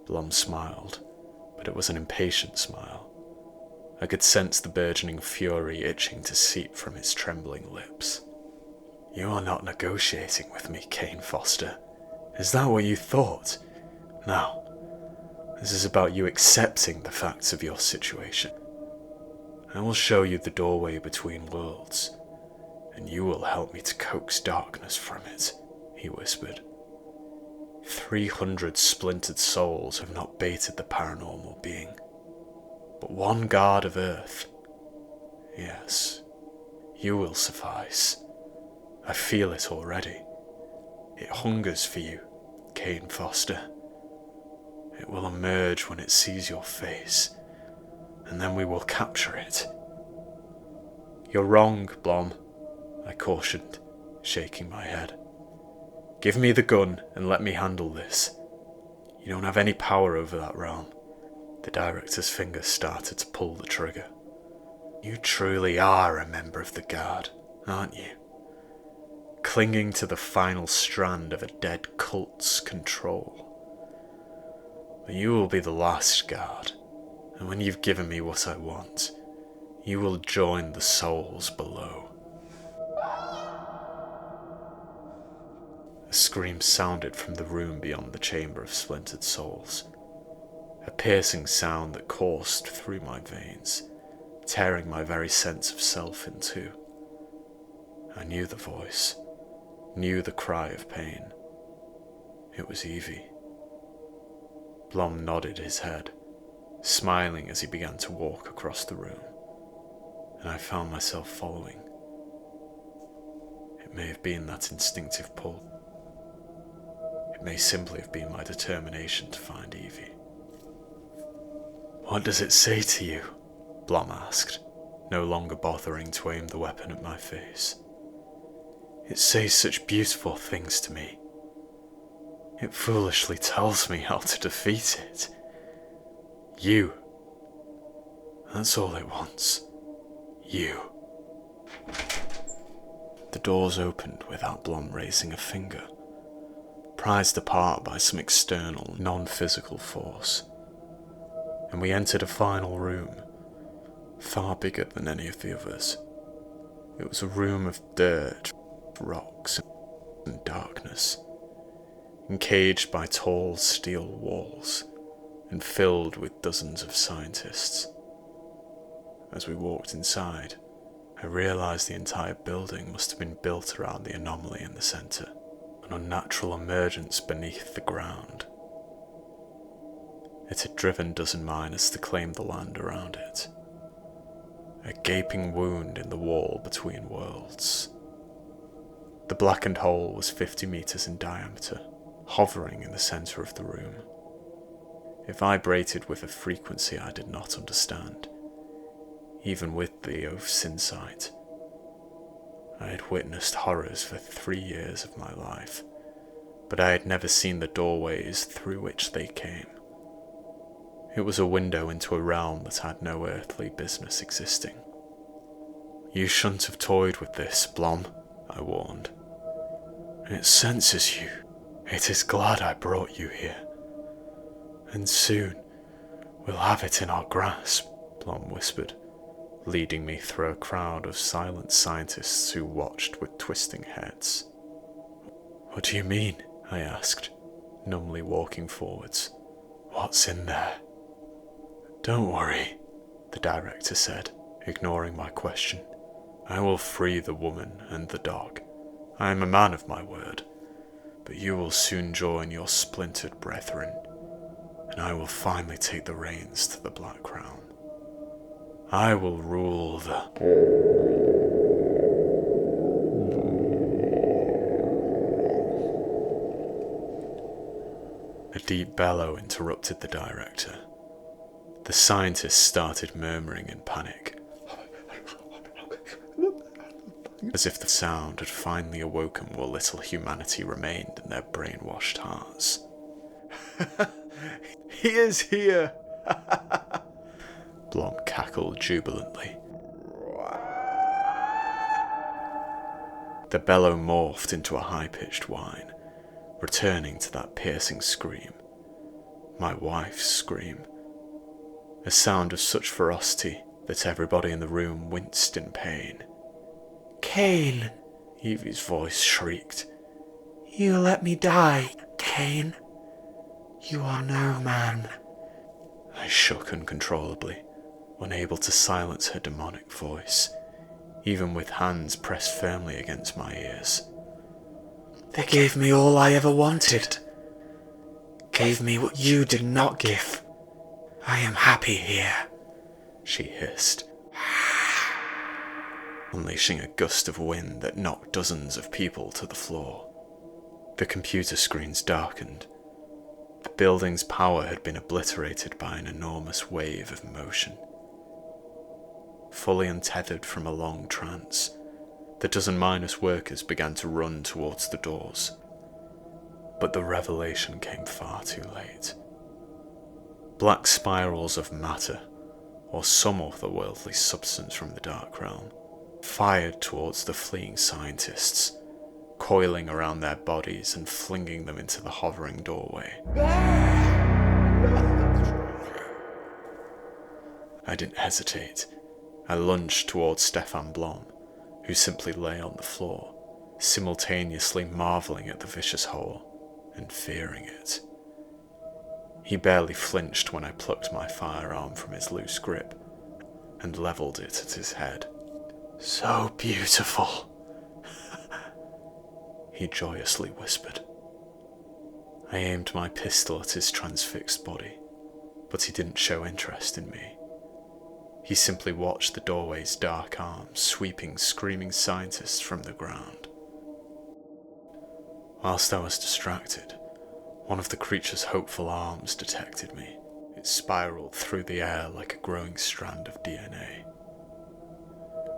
Blom smiled, but it was an impatient smile. I could sense the burgeoning fury itching to seep from his trembling lips. You are not negotiating with me, Kane Foster. Is that what you thought? No. This is about you accepting the facts of your situation. I will show you the doorway between worlds, and you will help me to coax darkness from it, he whispered. 300 splintered souls have not baited the paranormal being, but one guard of Earth. Yes, you will suffice. I feel it already. It hungers for you, Kane Foster. It will emerge when it sees your face, and then we will capture it. You're wrong, Blom, I cautioned, shaking my head. Give me the gun and let me handle this. You don't have any power over that realm. The director's fingers started to pull the trigger. You truly are a member of the Guard, aren't you? Clinging to the final strand of a dead cult's control. But you will be the last Guard, and when you've given me what I want, you will join the souls below. A scream sounded from the room beyond the chamber of splintered souls. A piercing sound that coursed through my veins, tearing my very sense of self in two. I knew the voice, knew the cry of pain. It was Evie. Blom nodded his head, smiling as he began to walk across the room, and I found myself following. It may have been that instinctive pull. It may simply have been my determination to find Evie. What does it say to you? Blom asked, no longer bothering to aim the weapon at my face. It says such beautiful things to me. It foolishly tells me how to defeat it. You. That's all it wants. You. The doors opened without Blom raising a finger, prized apart by some external, non-physical force. And we entered a final room, far bigger than any of the others. It was a room of dirt, rocks, and darkness, encaged by tall steel walls, and filled with dozens of scientists. As we walked inside, I realized the entire building must have been built around the anomaly in the center, an unnatural emergence beneath the ground. It had driven dozen miners to claim the land around it. A gaping wound in the wall between worlds. The blackened hole was 50 meters in diameter, hovering in the center of the room. It vibrated with a frequency I did not understand, even with the oath's insight. I had witnessed horrors for 3 years of my life, but I had never seen the doorways through which they came. It was a window into a realm that had no earthly business existing. You shouldn't have toyed with this, Blom, I warned. It senses you. It is glad I brought you here. And soon, we'll have it in our grasp, Blom whispered, leading me through a crowd of silent scientists who watched with twisting heads. What do you mean? I asked, numbly walking forwards. What's in there? Don't worry, the director said, ignoring my question. I will free the woman and the dog. I am a man of my word, but you will soon join your splintered brethren, and I will finally take the reins to the Black Crown. I will rule the... A deep bellow interrupted the director. The scientists started murmuring in panic. as if the sound had finally awoken what little humanity remained in their brainwashed hearts. He is here! Blom cackled jubilantly. The bellow morphed into a high-pitched whine, returning to that piercing scream. My wife's scream. A sound of such ferocity that everybody in the room winced in pain. Cain, Evie's voice shrieked. you let me die, Cain. You are no man. I shook uncontrollably, unable to silence her demonic voice, even with hands pressed firmly against my ears. They gave me all I ever wanted. Gave me what you did not give. I am happy here, she hissed, unleashing a gust of wind that knocked dozens of people to the floor. The computer screens darkened. The building's power had been obliterated by an enormous wave of motion. Fully untethered from a long trance, the dozen minus workers began to run towards the doors. But the revelation came far too late. Black spirals of matter, or some otherworldly substance from the dark realm, fired towards the fleeing scientists, coiling around their bodies and flinging them into the hovering doorway. I didn't hesitate. I lunged towards Stefan Blom, who simply lay on the floor, simultaneously marvelling at the vicious hole and fearing it. He barely flinched when I plucked my firearm from his loose grip and levelled it at his head. so beautiful. He joyously whispered. I aimed my pistol at his transfixed body, but he didn't show interest in me. He simply watched the doorway's dark arms sweeping screaming scientists from the ground. Whilst I was distracted, one of the creature's hopeful arms detected me. It spiraled through the air like a growing strand of DNA.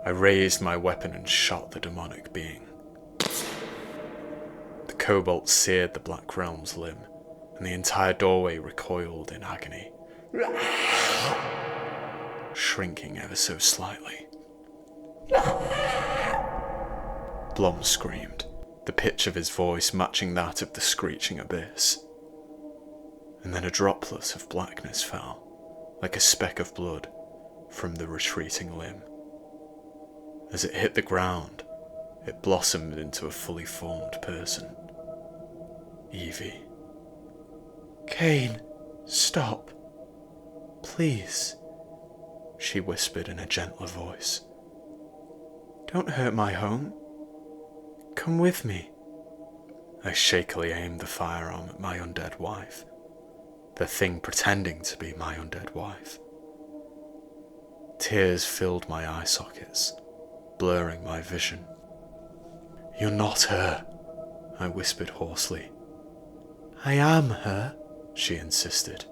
I raised my weapon and shot the demonic being. The cobalt seared the Black Realm's limb, and the entire doorway recoiled in agony, shrinking ever so slightly. Blom screamed, the pitch of his voice matching that of the screeching abyss. And then a droplet of blackness fell, like a speck of blood, from the retreating limb. As it hit the ground, it blossomed into a fully formed person. Evie. Cain, stop. Please, She whispered in a gentler voice. don't hurt my home. Come with me. I shakily aimed the firearm at my undead wife, the thing pretending to be my undead wife. Tears filled my eye sockets, blurring my vision. You're not her, I whispered hoarsely. I am her. She insisted,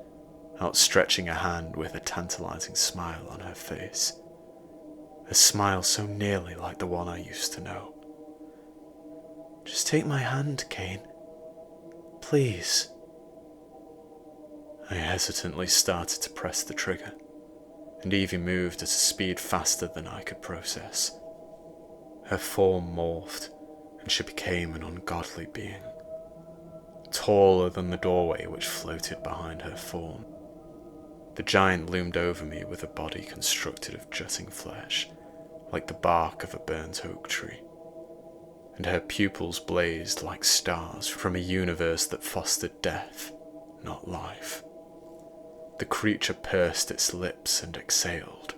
outstretching a hand with a tantalizing smile on her face. A smile so nearly like the one I used to know. Just take my hand, Cain. Please. I hesitantly started to press the trigger, and Evie moved at a speed faster than I could process. Her form morphed, and she became an ungodly being, taller than the doorway which floated behind her form. The giant loomed over me with a body constructed of jutting flesh, like the bark of a burnt oak tree, and her pupils blazed like stars from a universe that fostered death, not life. The creature pursed its lips and exhaled,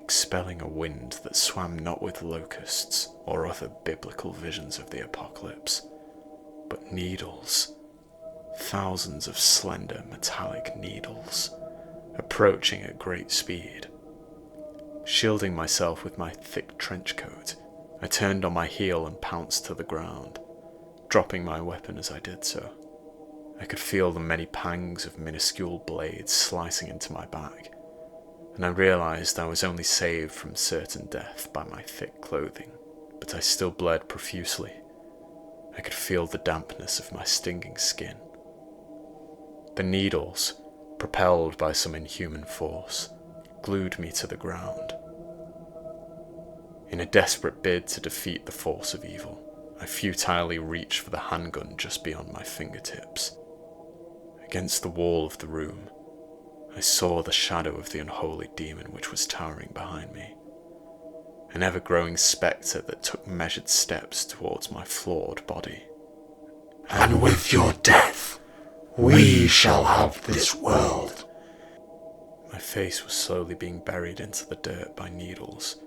expelling a wind that swam not with locusts or other biblical visions of the apocalypse, but needles, thousands of slender metallic needles, approaching at great speed. Shielding myself with my thick trench coat, I turned on my heel and pounced to the ground, dropping my weapon as I did so. I could feel the many pangs of minuscule blades slicing into my back, and I realised I was only saved from certain death by my thick clothing, but I still bled profusely. I could feel the dampness of my stinging skin. The needles, propelled by some inhuman force, glued me to the ground. In a desperate bid to defeat the force of evil, I futilely reached for the handgun just beyond my fingertips. Against the wall of the room, I saw the shadow of the unholy demon which was towering behind me, an ever-growing spectre that took measured steps towards my flawed body. And with your death, we shall have this world. My face was slowly being buried into the dirt by needles.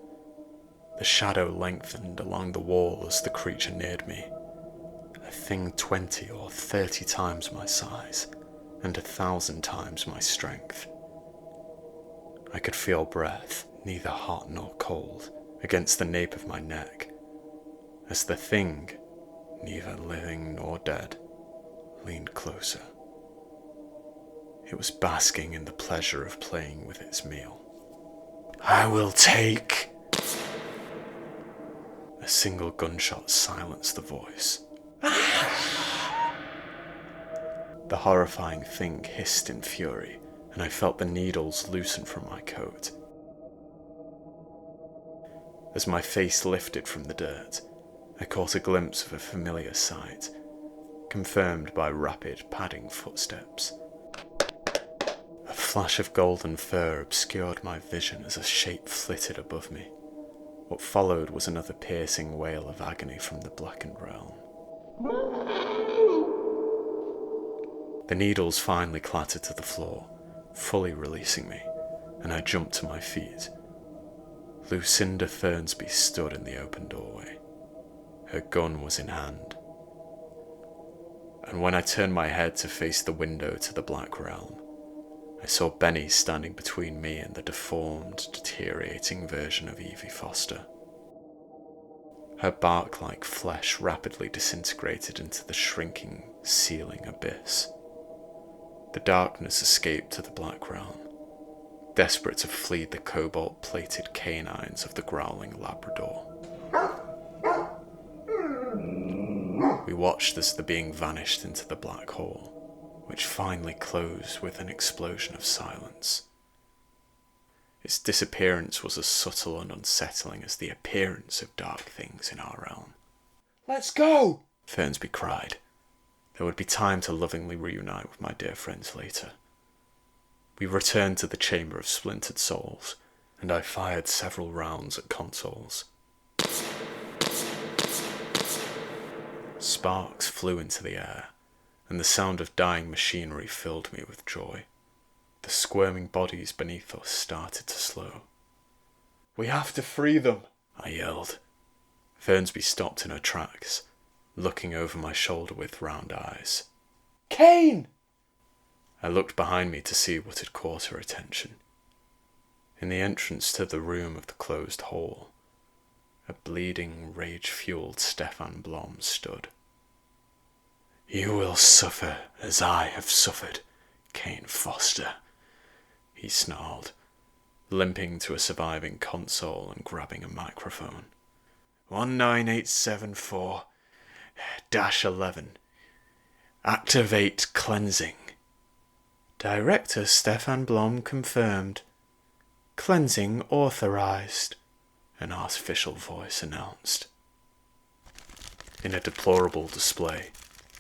The shadow lengthened along the wall as the creature neared me, a thing 20 or 30 times my size, and 1,000 times my strength. I could feel breath, neither hot nor cold, against the nape of my neck, as the thing, neither living nor dead, leaned closer. It was basking in the pleasure of playing with its meal. I will take... A single gunshot silenced the voice. The horrifying thing hissed in fury, and I felt the needles loosen from my coat. As my face lifted from the dirt, I caught a glimpse of a familiar sight, confirmed by rapid, padding footsteps. A flash of golden fur obscured my vision as a shape flitted above me. What followed was another piercing wail of agony from the blackened realm. The needles finally clattered to the floor, fully releasing me, and I jumped to my feet. Lucinda Fernsby stood in the open doorway. Her gun was in hand. And when I turned my head to face the window to the Black Realm, I saw Benny standing between me and the deformed, deteriorating version of Evie Foster. Her bark-like flesh rapidly disintegrated into the shrinking, sealing abyss. The darkness escaped to the Black Realm, desperate to flee the cobalt-plated canines of the growling Labrador. We watched as the being vanished into the black hole, which finally closed with an explosion of silence. Its disappearance was as subtle and unsettling as the appearance of dark things in our realm. Let's go! Fernsby cried. There would be time to lovingly reunite with my dear friends later. We returned to the Chamber of Splintered Souls, and I fired several rounds at consoles. Sparks flew into the air, and the sound of dying machinery filled me with joy. The squirming bodies beneath us started to slow. We have to free them, I yelled. Fernsby stopped in her tracks, looking over my shoulder with round eyes. Kane! I looked behind me to see what had caught her attention. In the entrance to the room of the closed hall, a bleeding, rage-fueled Stefan Blom stood. "You will suffer as I have suffered, Kane Foster," he snarled, limping to a surviving console and grabbing a microphone. 19874-11. Activate cleansing. Director Stefan Blom confirmed. Cleansing authorized, an artificial voice announced. In a deplorable display,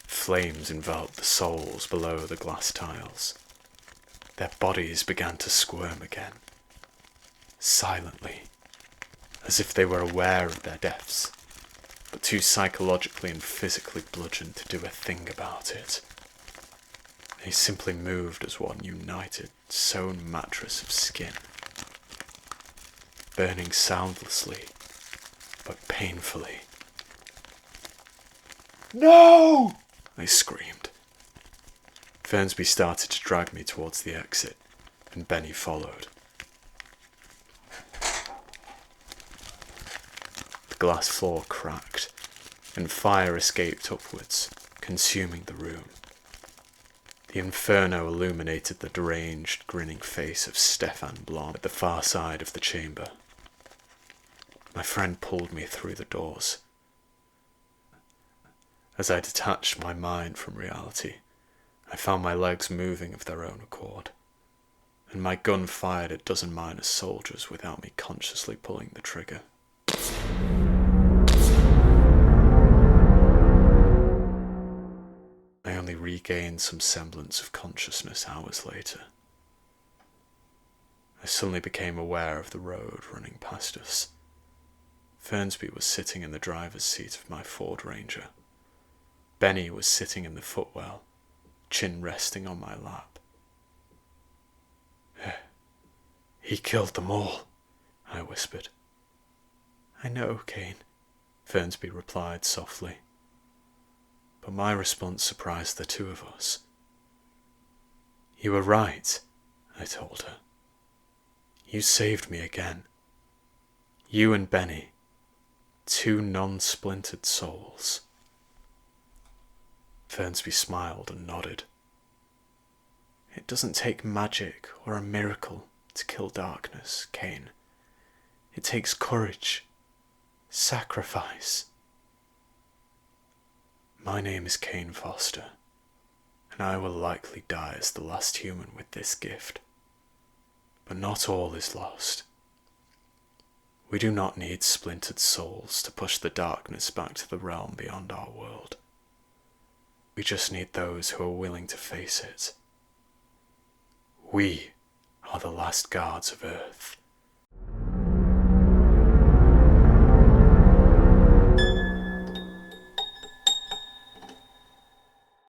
flames enveloped the souls below the glass tiles. Their bodies began to squirm again, silently, as if they were aware of their deaths, but too psychologically and physically bludgeoned to do a thing about it. They simply moved as one united, sewn mattress of skin, burning soundlessly, but painfully. No! I screamed. Fernsby started to drag me towards the exit, and Benny followed. The glass floor cracked, and fire escaped upwards, consuming the room. The inferno illuminated the deranged, grinning face of Stefan Blom at the far side of the chamber. My friend pulled me through the doors. As I detached my mind from reality, I found my legs moving of their own accord, and my gun fired a dozen minor soldiers without me consciously pulling the trigger. I only regained some semblance of consciousness hours later. I suddenly became aware of the road running past us. Fernsby was sitting in the driver's seat of my Ford Ranger. Benny was sitting in the footwell, chin resting on my lap. He killed them all, I whispered. I know, Kane, Fernsby replied softly. But my response surprised the two of us. You were right, I told her. You saved me again. You and Benny, two non-splintered souls. Fernsby smiled and nodded. It doesn't take magic or a miracle to kill darkness, Kane. It takes courage, sacrifice. My name is Kane Foster, and I will likely die as the last human with this gift. But not all is lost. We do not need splintered souls to push the darkness back to the realm beyond our world. We just need those who are willing to face it. We are the last guards of Earth.